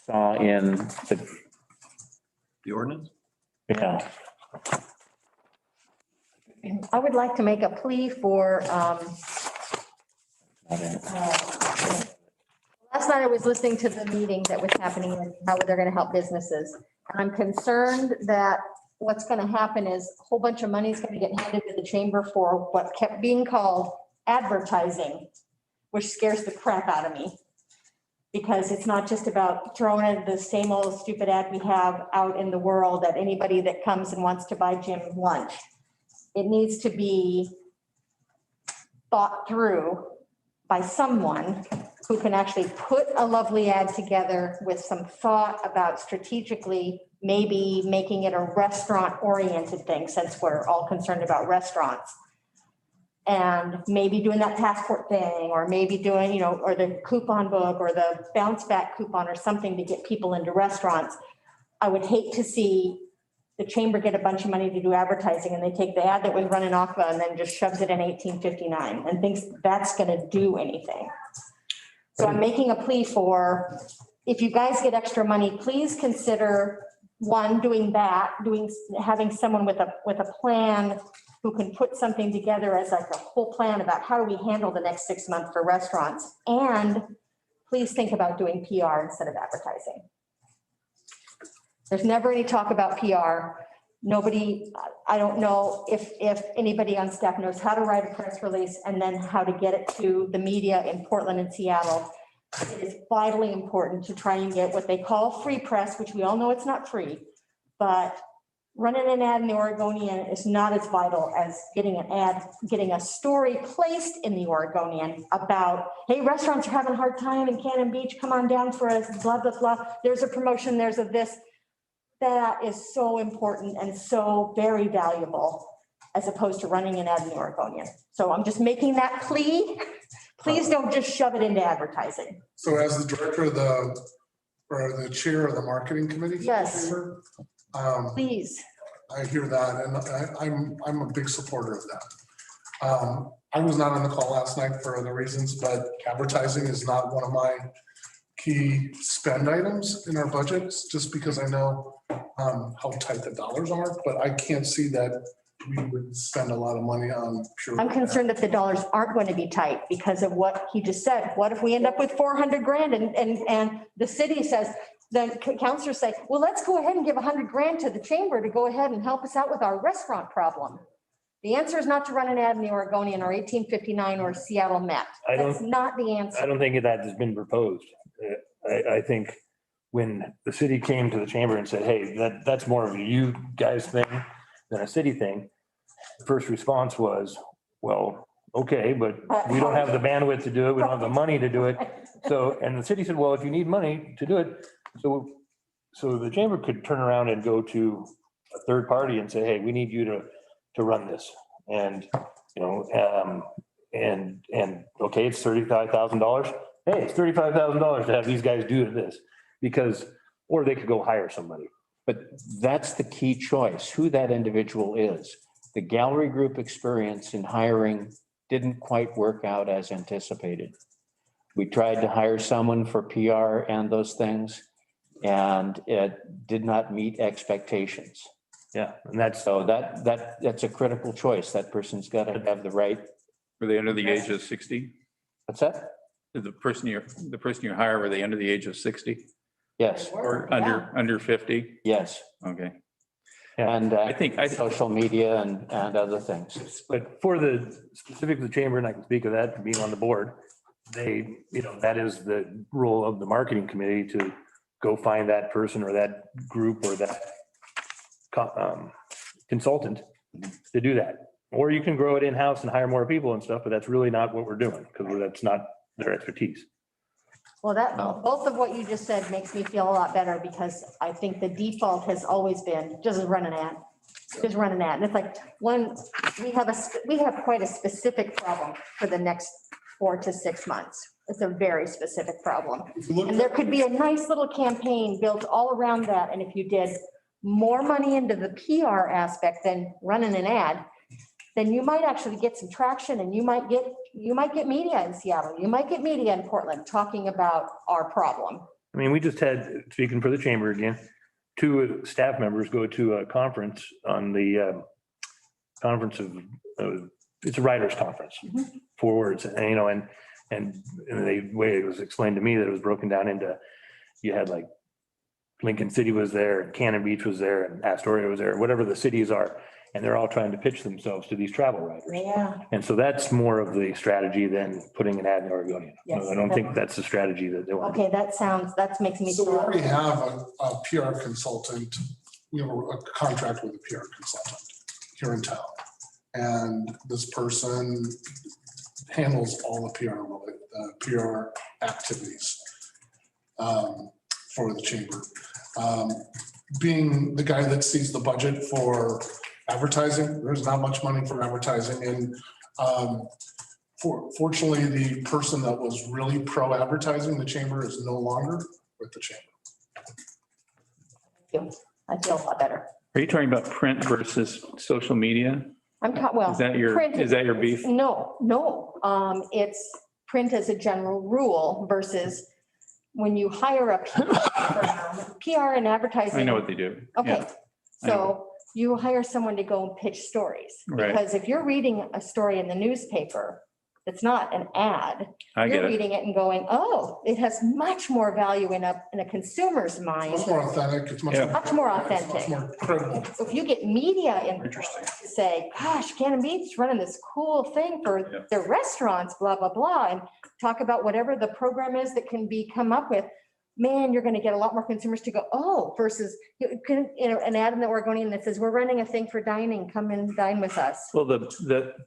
saw in The ordinance? yeah. I would like to make a plea for, last night I was listening to the meeting that was happening and how they're going to help businesses. And I'm concerned that what's going to happen is a whole bunch of money is going to get handed to the chamber for what kept being called advertising, which scares the crap out of me. Because it's not just about throwing in the same old stupid ad we have out in the world at anybody that comes and wants to buy Jim lunch. It needs to be thought through by someone who can actually put a lovely ad together with some thought about strategically maybe making it a restaurant-oriented thing, since we're all concerned about restaurants. And maybe doing that passport thing, or maybe doing, or the coupon book or the bounce back coupon or something to get people into restaurants. I would hate to see the chamber get a bunch of money to do advertising and they take the ad that was running off and then just shoves it in 1859 and thinks that's going to do anything. So I'm making a plea for, if you guys get extra money, please consider, one, doing that, having someone with a plan who can put something together as like a whole plan about how do we handle the next 6 months for restaurants. And please think about doing PR instead of advertising. There's never any talk about PR. Nobody, I don't know if anybody on staff knows how to write a press release and then how to get it to the media in Portland and Seattle. It is vitally important to try and get what they call free press, which we all know it's not free, but running an ad in the Oregonian is not as vital as getting an ad, getting a story placed in the Oregonian about, hey, restaurants are having a hard time in Cannon Beach, come on down for us, blah, blah, blah. There's a promotion, there's a this. That is so important and so very valuable as opposed to running an ad in the Oregonian. So I'm just making that plea. Please don't just shove it into advertising. So as the director of or the chair of the marketing committee? Yes. Um, Please. I hear that, and I'm a big supporter of that. I was not on the call last night for other reasons, but advertising is not one of my key spend items in our budgets, just because I know how tight the dollars are, but I can't see that we would spend a lot of money on pure. I'm concerned that the dollars aren't going to be tight because of what he just said. What if we end up with 400 grand and the city says, then counselors say, well, let's go ahead and give 100 grand to the chamber to go ahead and help us out with our restaurant problem. The answer is not to run an ad in the Oregonian or 1859 or Seattle Met. That's not the answer. I don't think that has been proposed. I think when the city came to the chamber and said, hey, that's more of a you guys thing than a city thing, the first response was, well, okay, but we don't have the bandwidth to do it. We don't have the money to do it. So, and the city said, well, if you need money to do it, so the chamber could turn around and go to a third party and say, hey, we need you to run this. And, and okay, it's $35,000. Hey, it's $35,000 to have these guys do this or they could go hire somebody. But that's the key choice, who that individual is. The gallery group experience in hiring didn't quite work out as anticipated. We tried to hire someone for PR and those things, and it did not meet expectations. Yeah, and So that's a critical choice. That person's got to have the right. Were they under the age of 60? What's that? The person you hire, were they under the age of 60 Yes, or under 50? yes. Okay. And I think social media and other things. But for the specific of the chamber, and I can speak of that being on the board, they, that is the role of the marketing committee to go find that person or that group or that consultant to do that. Or you can grow it in-house and hire more people and stuff, but that's really not what we're doing because that's not their expertise. Well, both of what you just said makes me feel a lot better because I think the default has always been just run an ad. Just run an ad. And it's like we have quite a specific problem for the next 4 to 6 months. It's a very specific problem. And there could be a nice little campaign built all around that. And if you did more money into the PR aspect than running an ad, then you might actually get some traction and you might get media in Seattle. You might get media in Portland talking about our problem. I mean, we just had, speaking for the chamber again, 2 staff members go to a conference on the conference of, it's a writers conference, 4 words, and the way it was explained to me that it was broken down into, you had like Lincoln City was there and Cannon Beach was there and Astoria was there, whatever the cities are. And they're all trying to pitch themselves to these travel writers. Yeah. And so that's more of the strategy than putting an ad in the Oregonian. Yes. I don't think that's the strategy that they want. Okay, that makes me. So we already have a PR consultant, we have a contract with a PR consultant here in town. And this person handles all the PR activities for the chamber. Being the guy that sees the budget for advertising, there's not much money for advertising. And fortunately, the person that was really pro advertising, the chamber, is no longer with the chamber. I feel a lot better. Are you talking about print versus social media? I'm talking, well. Is that your, print- is that your beef? No. It's print as a general rule versus when you hire a PR and advertising. I know what they do. Okay, Yeah, so you hire someone to go and pitch stories. Right. Because if you're reading a story in the newspaper, it's not an ad. I get You're it. reading it and going, oh, it has much more value in a consumer's mind, Much more authentic, it's much. Yeah. much more Much authentic. more credible. So if you get media in Interesting. to say, gosh, Cannon Beach running this cool thing for Yeah. their restaurants, blah, blah, blah, and talk about whatever the program is that can be come up with, man, you're going to get a lot more consumers to go, oh, versus an ad in the Oregonian that says, we're running a thing for dining, come and dine with us. Well,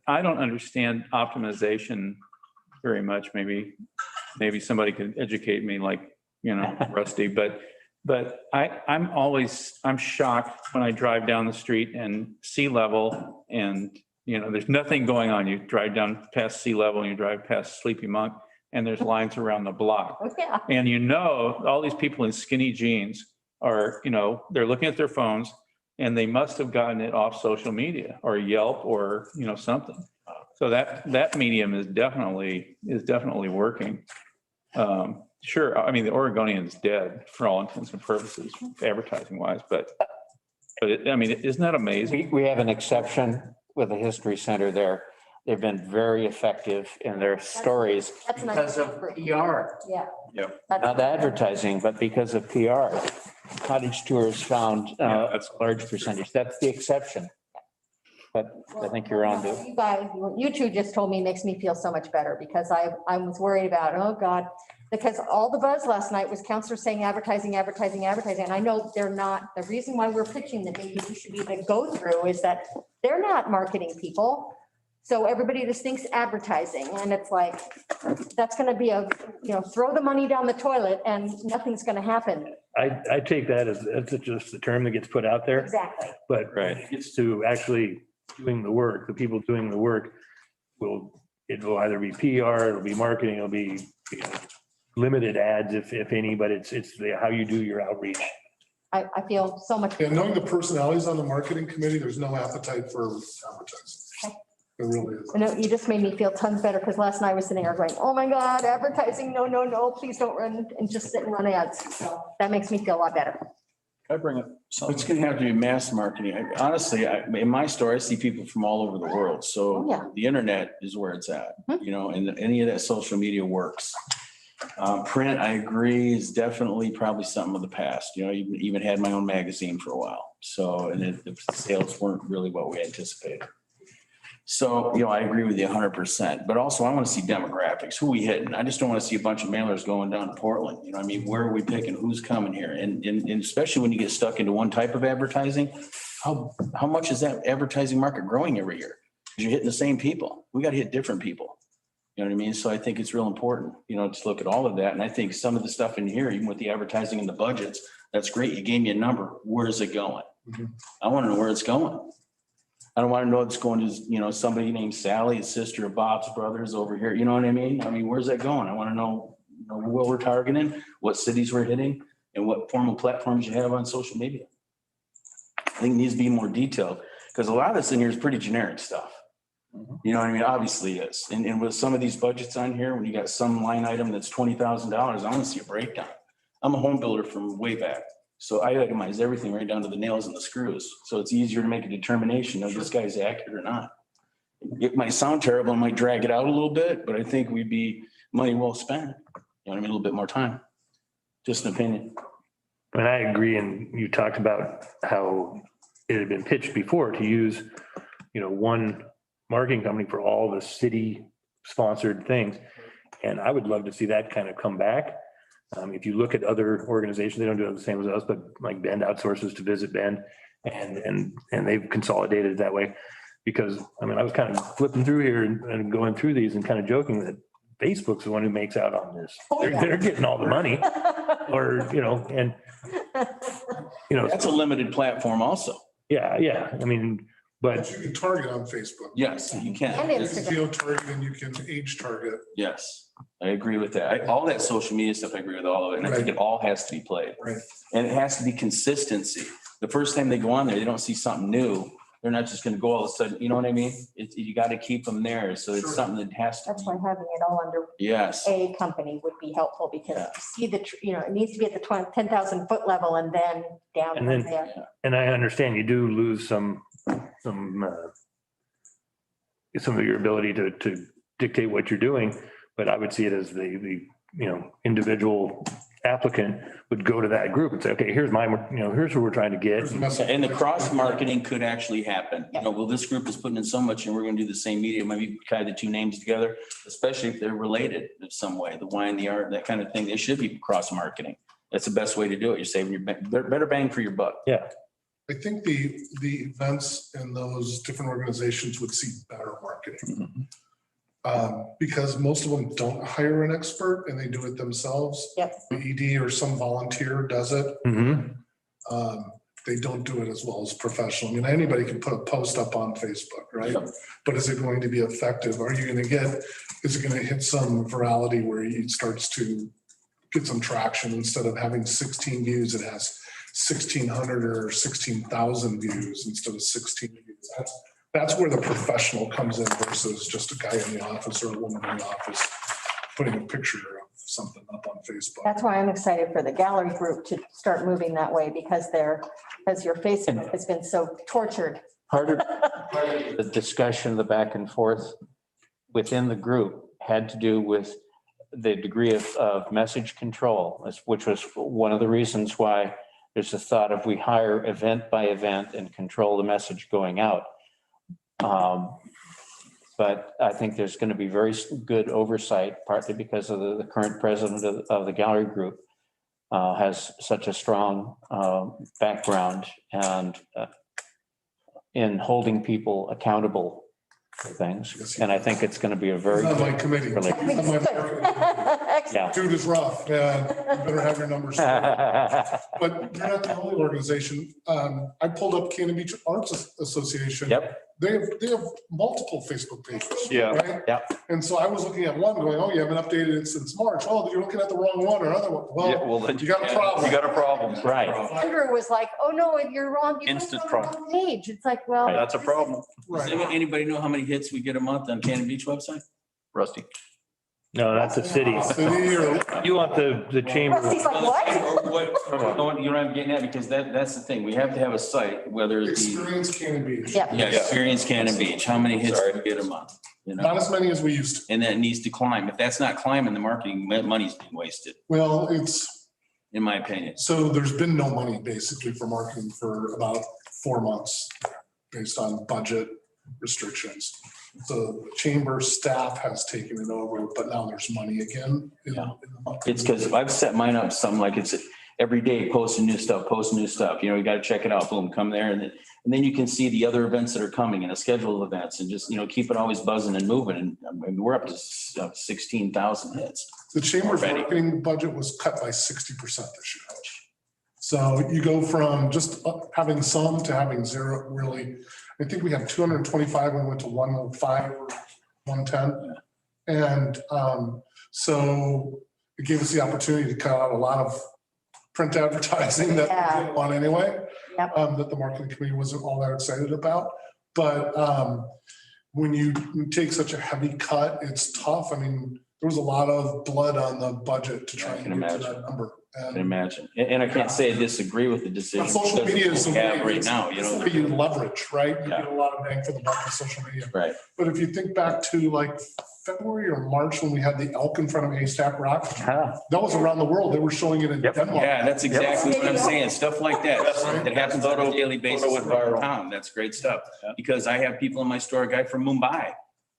I don't understand optimization very much. Maybe somebody could educate me like, Rusty, but I'm shocked when I drive down the street and sea level and, there's nothing going on. You drive down past sea level and you drive past Sleepy Monk and there's lines around the block. Oh, yeah. And all these people in skinny jeans are, they're looking at their phones and they must have gotten it off social media or Yelp or, something. So that medium is definitely working. Sure, I mean, the Oregonian's dead for all intents and purposes, advertising wise, but isn't that amazing? We have an exception with the History Center there. They've been very effective in their stories That's a nice because of improvement. PR, Yeah. Yep. not advertising, but because of PR. Cottage tours found Yeah, a that's- large percentage. That's the exception. But I think you're on to. You guys, you two just told me makes me feel so much better because I was worried about, oh God, because all the buzz last night was counselors saying advertising. And I know they're not, the reason why we're pitching that maybe we should even go through is that they're not marketing people. So everybody just thinks advertising and it's like, that's going to be throw the money down the toilet and nothing's going to happen. I take that as, that's just the term that gets put out there, Exactly. but when it gets to actually doing the work, the people doing the work it will either be PR, it'll be marketing, it'll be limited ads if any, but it's how you do your outreach. I feel so much. And knowing the personalities on the marketing committee, there's no appetite for advertising. It really is. I know you just made me feel tons better because last night I was sitting there going, oh my God, advertising, no, please don't run and just sit and run ads. So that makes me feel a lot better. Can I bring up something? It's gonna have to be mass marketing. Honestly, in my store, I see people from all over the world. Oh, So yeah. the internet is where it's at, and any of that social media works. Print, I agree, is definitely probably something of the past. Even had my own magazine for a while. So, and the sales weren't really what we anticipated. So, I agree with you 100%, but also I want to see demographics, who we hitting. I just don't want to see a bunch of mailers going down to Portland. Where are we picking? Who's coming here? And especially when you get stuck into one type of advertising, how much is that advertising market growing every year? Because you're hitting the same people. We got to hit different people. You know what I mean? So I think it's real important, to look at all of that. And I think some of the stuff in here, even with the advertising and the budgets, that's great. You gave me a number. Where's it going? Mhm. I want to know where it's going. I don't want to know it's going to, somebody named Sally, a sister of Bob's brothers over here. You know what I mean? Where's that going? I want to know, what we're targeting, what cities we're hitting, and what formal platforms you have on social media. I think it needs to be more detailed because a lot of this in here is pretty generic stuff. You know what I mean? Obviously it is. And with some of these budgets on here, when you got some line item that's $20,000, I want to see a breakdown. I'm a home builder from way back. So I itemize everything right down to the nails and the screws. So it's easier to make a determination of this guy's accurate or not. It might sound terrible, I might drag it out a little bit, but I think we'd be money well spent. You know what I mean? A little bit more time. Just an opinion. And I agree, and you talked about how it had been pitched before to use, one marketing company for all the city sponsored things. And I would love to see that kind of come back. If you look at other organizations, they don't do it the same as us, but like Bend outsources to Visit Bend and they've consolidated it that way. Because, I was kind of flipping through here and going through these and kind of joking that Facebook's the one who makes out on this. Oh, yeah. They're getting all the money or, and, That's a limited platform also. yeah. But But you can target on Facebook. Yes, you can. And You can Instagram. geo target and you can age target. Yes, I agree with that. All that social media stuff, I agree with all of it. And I think it all has to be played. Right. And it has to be consistency. the first time they go on there, they don't see something new. They're not just gonna go all of a sudden, you know what I mean? You gotta keep them there. So it's something that has to, That's why having it all under yes. a company would be helpful because Yeah. you see it needs to be at the 10,000 foot level and then down And from then- there. And I understand you do lose some of your ability to dictate what you're doing, but I would see it as the individual applicant would go to that group and say, okay, here's here's who we're trying to get. Here's the message. And the cross marketing could actually happen. Well, this group is putting in so much and we're gonna do the same media, maybe tie the two names together, especially if they're related in some way, the wine, the art, that kind of thing. They should be cross marketing. That's the best way to do it. You're saving your better bang for your buck. Yeah. I think the events and those different organizations would see better marketing. Because most of them don't hire an expert and they do it themselves. Yep. The ED or some volunteer does it. Mm-hmm. They don't do it as well as professional. I mean, anybody can put a post up on Facebook, right? Yep. But is it going to be effective? Are you going to is it going to hit some virality where it starts to get some traction instead of having 16 views, it has 1,600 or 16,000 views instead of 16 views. That's where the professional comes in versus just a guy in the office or a woman in the office putting a picture of something up on Facebook. That's why I'm excited for the gallery group to start moving that way because your Facebook has been so tortured. Part of the discussion, the back and forth within the group had to do with the degree of message control, which was one of the reasons why there's a thought of we hire event by event and control the message going out. But I think there's going to be very good oversight, partly because of the current president of the gallery group has such a strong background and in holding people accountable for things. And I think it's going to be a very Not my good committee. relationship. Not my marketing. Yeah. Dude is rough, man. You better have your numbers. But you're not the only organization. I pulled up Cannon Beach Arts Association. Yep. They have multiple Facebook pages. Yeah. Right? Yeah. And so I was looking at one going, oh, you haven't updated it since March. Oh, you're looking at the wrong one or other one. Yeah, Well, then you got a problem. You got a problem. Right. Andrew was like, oh, no, you're wrong. You're Instant on the wrong page. It's like, well. That's a problem. Does Right. anybody know how many hits we get a month on Cannon Beach website? Rusty. No, that's a city. City or You want the chamber. Rusty's like, what? You know what I'm getting at, because that's the thing. We have to have a site, whether it's the, experience Cannon Beach. Yeah. Experience Cannon Beach, how many hits do we get a month? You Not know, as many as we used to. and that needs to climb. If that's not climbing, the marketing money's being wasted, Well, it's, in my opinion. so there's been no money basically for marketing for about 4 months based on budget restrictions. So the chamber staff has taken it over, but now there's money again. in the month. It's because I've set mine up some like it's every day posting new stuff. You know, you got to check it out. Boom, come there. And then you can see the other events that are coming and a schedule of events and just, keep it always buzzing and moving. And I mean, we're up to 16,000 hits. The chamber's Already. marketing budget was cut by 60% this year. So you go from just having some to having zero, really. I think we had 225 when we went to 105 or 110. And so it gave us the opportunity to cut out a lot of print advertising that we didn't want anyway. Yep. That the marketing committee wasn't all that excited about. But when you take such a heavy cut, it's tough. I mean, there was a lot of blood on the budget to try I and can get to imagine. that number. I can imagine. And I can't say I disagree with the decision. Social because media is we the have way, right now, it's the way you leverage, right? You Yeah. get a lot of bang for the buck with social media. Right. But if you think back to like February or March when we had the elk in front of Haystack Rock, Ah, that was around the world. They were showing it in Yep. Denmark. Yeah, that's exactly what I'm saying. Stuff like that. That happens on a daily basis went in viral. town. That's great stuff. Because I have people in my store, a guy from Mumbai.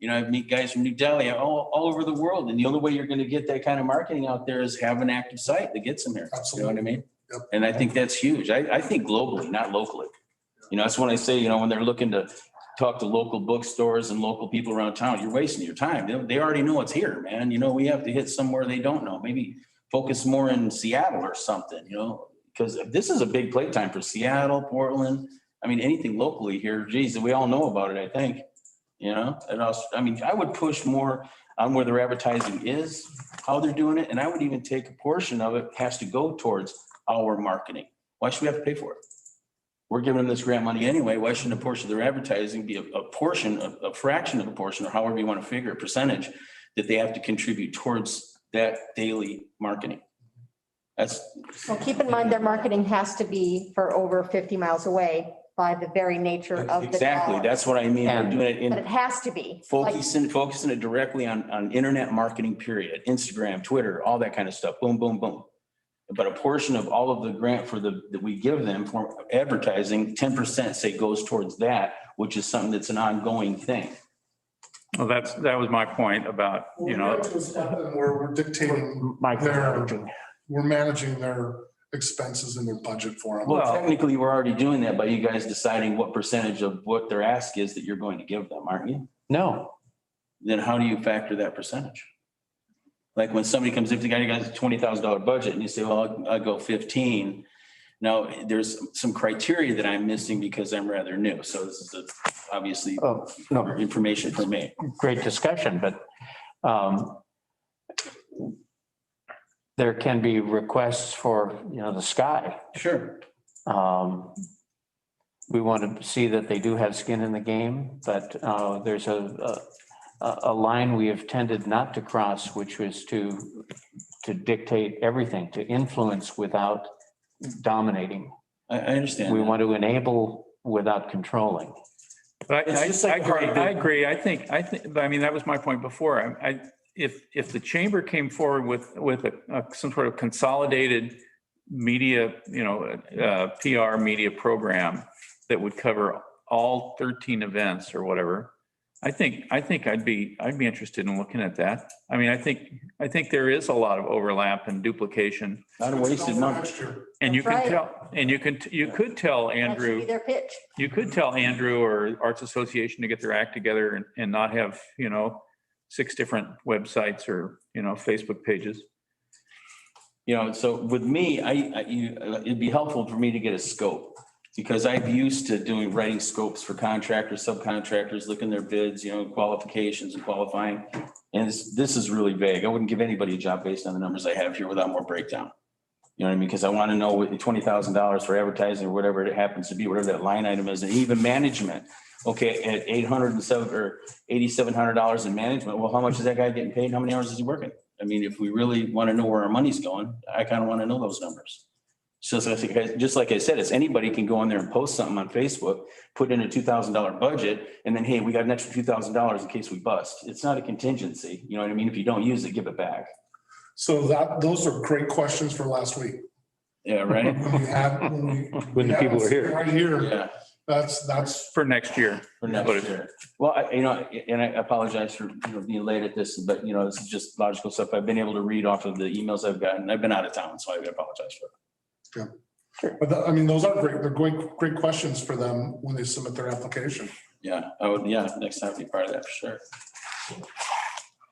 I meet guys from New Delhi, all over the world. And the only way you're going to get that kind of marketing out there is have an active site that gets them here. You know what I mean? Yep. And I think that's huge. I think globally, not locally. That's when I say, when they're looking to talk to local bookstores and local people around town, you're wasting your time. They already know it's here, man. We have to hit somewhere they don't know. Maybe focus more in Seattle or something, because this is a big playtime for Seattle, Portland. I mean, anything locally here, geez, we all know about it, I think. And also, I would push more on where their advertising is, how they're doing it. And I would even take a portion of it has to go towards our marketing. Why should we have to pay for it? We're giving them this grant money anyway. Why shouldn't a portion of their advertising be a portion, a fraction of a portion, or however you want to figure a percentage that they have to contribute towards that daily marketing? That's, Well, keep in mind, their marketing has to be for over 50 miles away by the very nature of the. exactly, dollars. that's what I mean. They're doing it But in it has to be. Like, focusing it directly on internet marketing, period, Instagram, Twitter, all that kind of stuff. Boom, boom, boom. But a portion of all of the grant that we give them for advertising, 10% say goes towards that, which is something that's an ongoing thing. Well, that was my point about, you know, We're dictating Micromanaging. we're managing their expenses and their budget for them. Well, technically, we're already doing that by you guys deciding what percentage of what their ask is that you're going to give them, aren't you? No, Then how do you factor that percentage? Like when somebody comes, if the guy got a $20,000 budget and you say, well, I'll go 15. Now, there's some criteria that I'm missing because I'm rather new. So this is obviously oh, no, information for me. great discussion, but there can be requests for, the sky. Sure. We want to see that they do have skin in the game, but there's a line we have tended not to cross, which was to dictate everything, to influence without dominating. I understand. We that. want to enable without controlling. but It's just like part of I the- agree. I think, I mean, that was my point before. If the chamber came forward with some sort of consolidated media, PR media program that would cover all 13 events or whatever, I think I'd be interested in looking at that. I mean, I think there is a lot of overlap and duplication, Not a wasted money. and you That's can right. tell, and you could tell That should be Andrew, their pitch. you could tell Andrew or Arts Association to get their act together and not have, 6 different websites or, Facebook pages. So with me, it'd be helpful for me to get a scope because I'm used to writing scopes for contractors, subcontractors, looking their bids, qualifications and qualifying. And this is really vague. I wouldn't give anybody a job based on the numbers I have here without more breakdown. You know what I mean? Because I want to know what $20,000 for advertising or whatever it happens to be, whatever that line item is, and even management. Okay, at $807 or $8,700 in management, well, how much is that guy getting paid? How many hours is he working? I mean, if we really want to know where our money's going, I kind of want to know those numbers. So I think, just like I said, it's anybody can go on there and post something on Facebook, put in a $2,000 budget, and then, hey, we got an extra $2,000 in case we bust. It's not a contingency. You know what I mean? If you don't use it, give it back. So those are great questions for last week. Yeah, right? When the people are here. Right here, Yeah. that's, For next year. For next year. Well, and I apologize for being late at this, but this is just logical stuff. I've been able to read off of the emails I've gotten. I've been out of town, so I apologize for it. but those are great. They're great questions for them when they submit their application. Yeah, next time I'll be part of that for sure.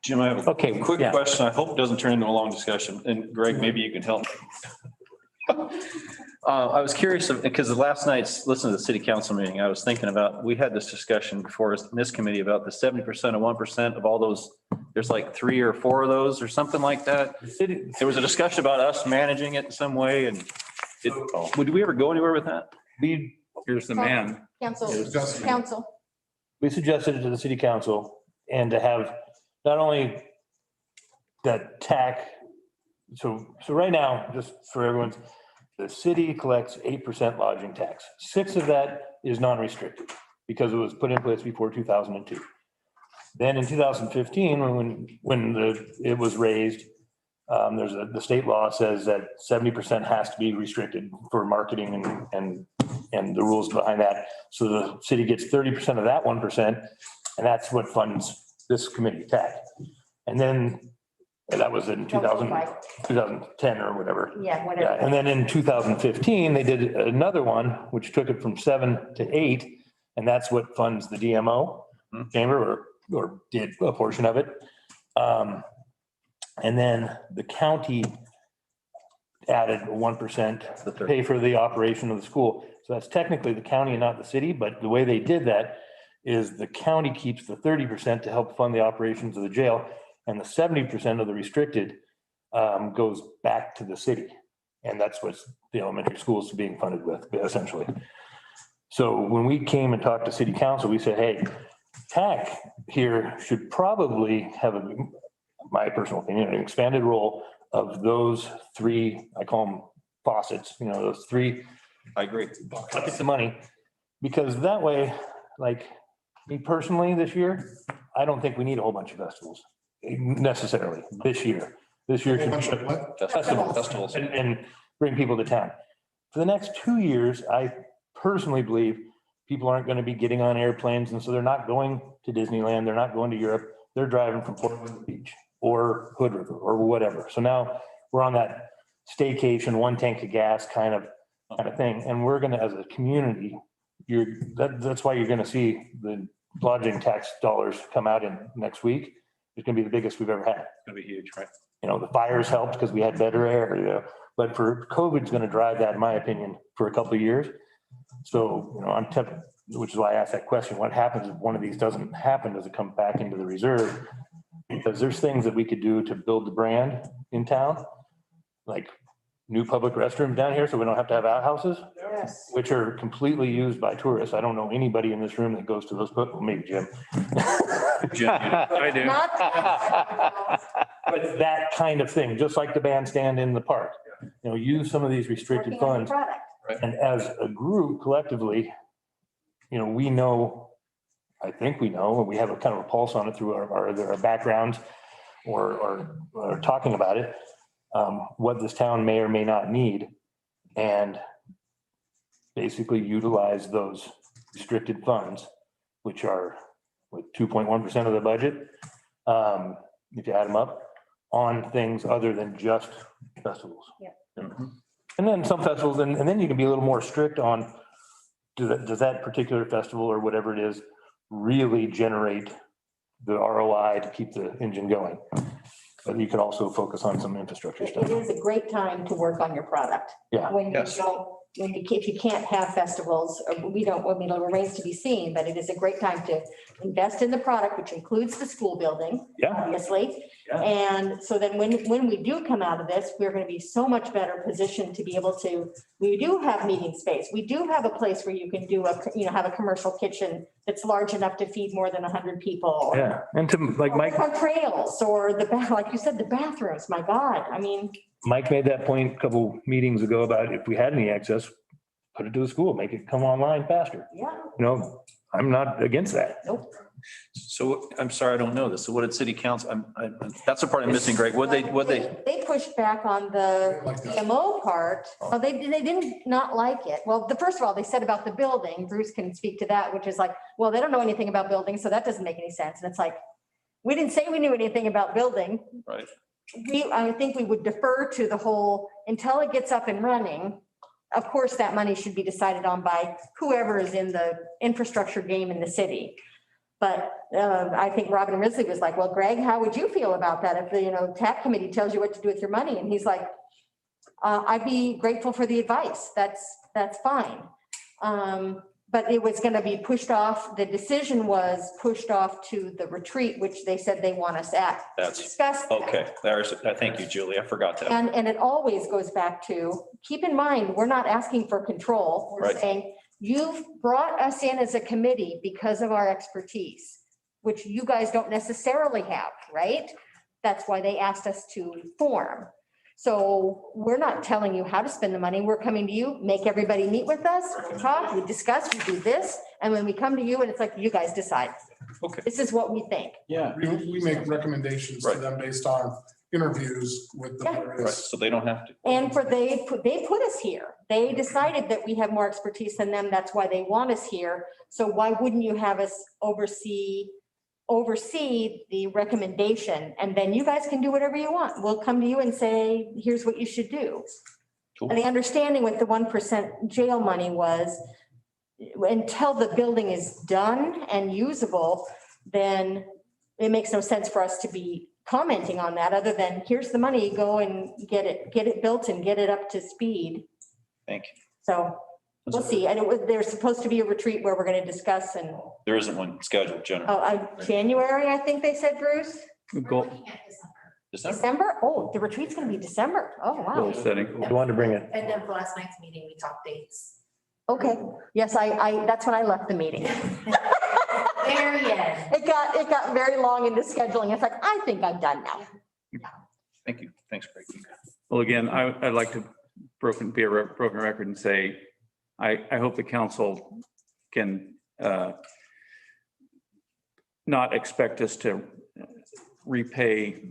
Jim, I have a Okay, quick yeah. question. I hope it doesn't turn into a long discussion. And Greg, maybe you can help me. I was curious because last night's, listening to the city council meeting, I was thinking about, we had this discussion before in this committee about the 70% and 1% of all those. There's like 3 or 4 of those or something like that. There was a discussion about us managing it in some way and would we ever go anywhere with that? Here's the man. Council. We suggested it to the city council and to have not only that TAC. So right now, just for everyone's, the city collects 8% lodging tax. 6 of that is non-restricted because it was put in place before 2002. Then in 2015, when it was raised, the state law says that 70% has to be restricted for marketing and the rules behind that. So the city gets 30% of that 1%, and that's what funds this committee TAC. And then that was in 2010 or whatever. Yeah, Yeah, whatever. and then in 2015, they did another one, which took it from 7 to 8, and that's what funds the DMO chamber or did a portion of it. And then the county added 1% to pay for the operation of the school. So that's technically the county and not the city, but the way they did that is the county keeps the 30% to help fund the operations of the jail, and the 70% of the restricted goes back to the city. And that's what the elementary schools are being funded with, essentially. So when we came and talked to city council, we said, hey, TAC here should probably have my personal opinion, an expanded role of those three, I call them faucets, those three I agree. buckets of money. Because that way, like me personally this year, I don't think we need a whole bunch of festivals necessarily this year. This year A should bunch of be what? Festivals. and bring people to town. For the next 2 years, I personally believe people aren't going to be getting on airplanes. And so they're not going to Disneyland. They're not going to Europe. They're driving from Portland Beach or Hood River or whatever. So now we're on that staycation, one tank of gas kind of thing. And we're going to, as a community, that's why you're going to see the lodging tax dollars come out in next week. It's going to be the biggest we've ever had. It's gonna be huge, right? The fires helped because we had better air, but for COVID's going to drive that, in my opinion, for a couple of years. So, I'm tempted, which is why I asked that question. What happens if one of these doesn't happen? Does it come back into the reserve? Because there's things that we could do to build the brand in town, like new public restrooms down here, so we don't have to have outhouses, Yes. which are completely used by tourists. I don't know anybody in this room that goes to those, well, maybe Jim. I do. Not- But that kind of thing, just like the bandstand in the park, use some of these restricted Working on the funds. product. And as a group collectively, we know, I think we know, and we have a kind of a pulse on it through our backgrounds or talking about it, what this town may or may not need. And basically utilize those restricted funds, which are with 2.1% of the budget. If you add them up, on things other than just festivals. Yeah. And then some festivals, and then you can be a little more strict on, does that particular festival or whatever it is really generate the ROI to keep the engine going? But you could also focus on some infrastructure It stuff. is a great time to work on your product. Yeah. When you Yes. don't, if you can't have festivals, or it remains to be seen, but it is a great time to invest in the product, which includes the school building, Yeah. obviously. Yeah. And so then when we do come out of this, we're going to be so much better positioned to be able to, we do have meeting space. We do have a place where you can do have a commercial kitchen that's large enough to feed more than 100 people. Yeah. And to, like Mike, On trails or like you said, the bathrooms, my God, I mean. Mike made that point a couple meetings ago about if we had any excess, put it to the school, make it come online faster. Yeah, I'm not against that. nope. So I'm sorry, I don't know this. So what did city council, that's the part I'm missing, Greg. What they, They pushed back on the Like that. MO part. Well, they didn't not like it. Well, first of all, they said about the building, Bruce can speak to that, which is like, well, they don't know anything about building, so that doesn't make any sense. And it's like, we didn't say we knew anything about building. right? I think we would defer to the whole, until it gets up and running. Of course, that money should be decided on by whoever is in the infrastructure game in the city. But I think Robin Risley was like, well, Greg, how would you feel about that if the, TAC committee tells you what to do with your money? And he's like, I'd be grateful for the advice. That's fine. But it was going to be pushed off. The decision was pushed off to the retreat, which they said they want us at. That's- Discuss that. Okay, thank you, Julie. I forgot that. And it always goes back to, keep in mind, we're not asking for control. We're Right. saying, you've brought us in as a committee because of our expertise, which you guys don't necessarily have, right? That's why they asked us to form. So we're not telling you how to spend the money. We're coming to you, make everybody meet with us, we talk, we discuss, we do this. And when we come to you and it's like, you guys decide. Okay. This is what we think. Yeah. We make recommendations to Right. them based on interviews with the Yeah. Right, various. so they don't have to. And they put us here. They decided that we have more expertise than them. That's why they want us here. So why wouldn't you have us oversee the recommendation? And then you guys can do whatever you want. We'll come to you and say, here's what you should do. Cool. And the understanding with the 1% jail money was until the building is done and usable, then it makes no sense for us to be commenting on that other than here's the money, go and get it built and get it up to speed. Thank you. So we'll see. And there's supposed to be a retreat where we're going to discuss and, There isn't one scheduled, Jennifer. January, I think they said, Bruce, Goal, Looking at December. December? December. Oh, the retreat's going to be December. Oh, goal wow. setting. You wanted to bring it. And then for last night's meeting, we talked dates. Okay, yes, that's when I left the meeting. Very end. It got very long into scheduling. It's like, I think I'm done now. Thank you. Thanks, Greg. Well, again, I'd like to be a broken record and say, I hope the council can not expect us to repay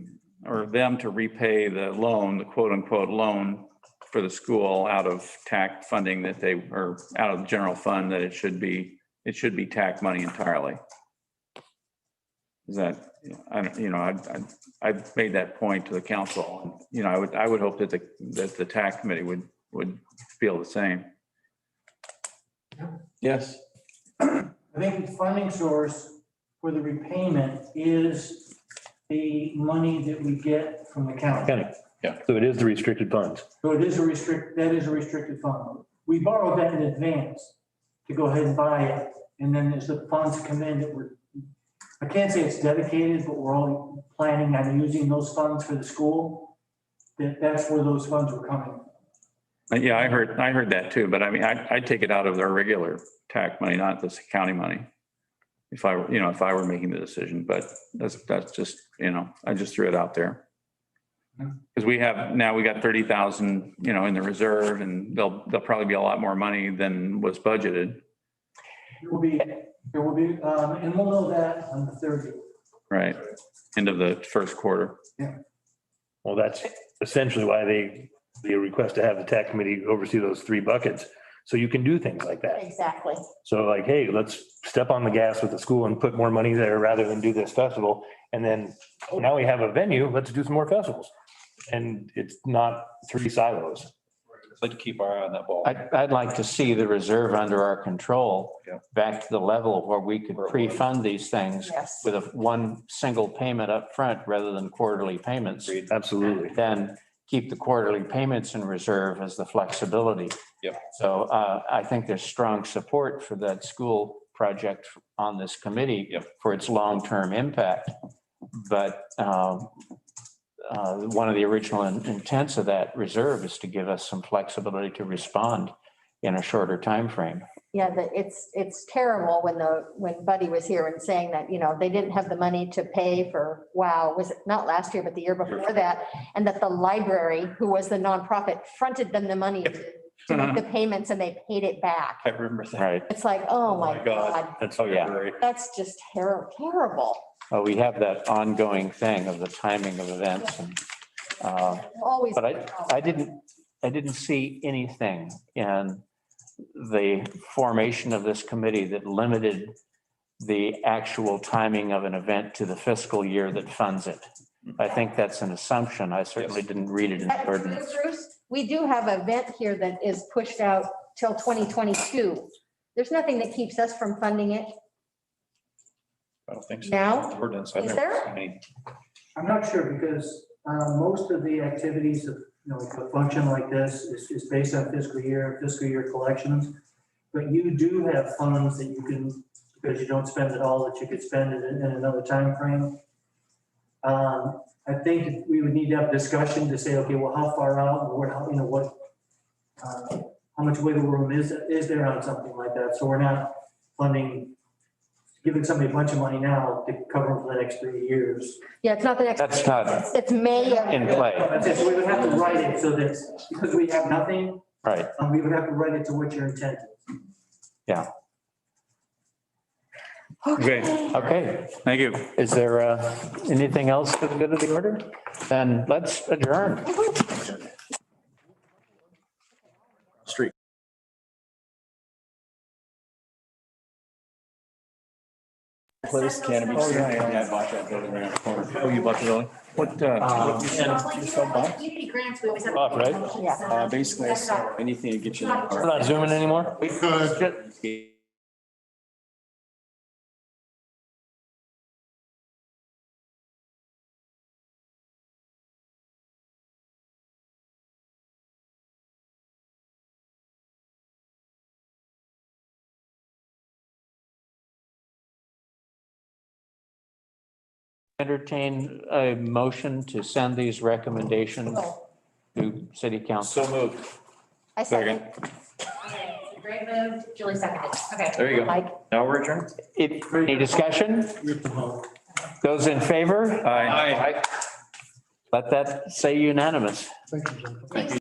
or them to repay the loan, the quote unquote loan for the school out of TAC funding that they, or out of the general fund, that it should be TAC money entirely. Is that, I've made that point to the council. I would hope that the TAC committee would feel the same. Yes. I think the funding source for the repayment is the money that we get from the county. County. Yeah. So it is the restricted funds. So that is a restricted fund. We borrowed that in advance to go ahead and buy it. And then as the funds come in, I can't say it's dedicated, but we're all planning on using those funds for the school. That's where those funds were coming. Yeah, I heard that too, but I mean, I'd take it out of their regular TAC money, not this county money. If I were making the decision, but that's just, I just threw it out there. Because we got 30,000, in the reserve, and there'll probably be a lot more money than was budgeted. There will be, and we'll know that on the 30th. Right. End of the first quarter. Well, that's essentially why they request to have the TAC committee oversee those 3 buckets. So you can do things like that. Exactly. So like, hey, let's step on the gas with the school and put more money there rather than do this festival. And then now we have a venue, let's do some more festivals. And it's not 3 silos. I'd like to keep our eye on that ball. I'd like to see the reserve under our control Yeah. back to the level where we could pre-fund these things Yes. with one single payment up front rather than quarterly payments. Absolutely. Then keep the quarterly payments in reserve as the flexibility. Yep. So I think there's strong support for that school project on this committee. Yep. For its long-term impact. But one of the original intents of that reserve is to give us some flexibility to respond in a shorter time frame. Yeah, it's terrible when Buddy was here and saying that, they didn't have the money to pay for, was it not last year, but the year before that? And that the library, who was the nonprofit, fronted them the money to make the payments and they paid it back. I remember that. Right. It's like, oh my God, That's, yeah. that's just terrible. Well, we have that ongoing thing of the timing of events and, Always. but I didn't see anything in the formation of this committee that limited the actual timing of an event to the fiscal year that funds it. I think that's an assumption. I certainly didn't read it in the ordinance. Bruce, we do have an event here that is pushed out till 2022. There's nothing that keeps us from funding it. I don't think so. Now? Ordinance. I've Is never there? seen any. I'm not sure because most of the activities of, a function like this is based on fiscal year collections. But you do have funds that you can, because you don't spend it all, that you could spend it in another time frame. I think we would need to have a discussion to say, okay, well, how far out, or how much wiggle room is there on something like that? So we're not giving somebody a bunch of money now to cover them for the next 3 years. Yeah, it's not the next. That's not It's May. in play, That's it. So we would have to write it so that, because we have nothing, right? we would have to write it to what your intent is. Yeah. Okay, Okay. thank you. Is there anything else for the good of the order? Then let's adjourn. Street. Close cannabis. Oh, yeah. Yeah, I bought that building right on the corner. Oh, you bought the building? What you said? Community grants, we always have. Off, right? Yeah. Basically, I sell anything to get you. We're not zooming anymore? We could, Entertain a motion to send these recommendations to city council. So moved. I second. Okay, Ray moved, Julie seconded. Okay. There you go. Mike, Now we're adjourned. Any discussion? We have to vote. Those in favor? Aye. Let that say unanimous. Thank you, Jennifer. Thanks.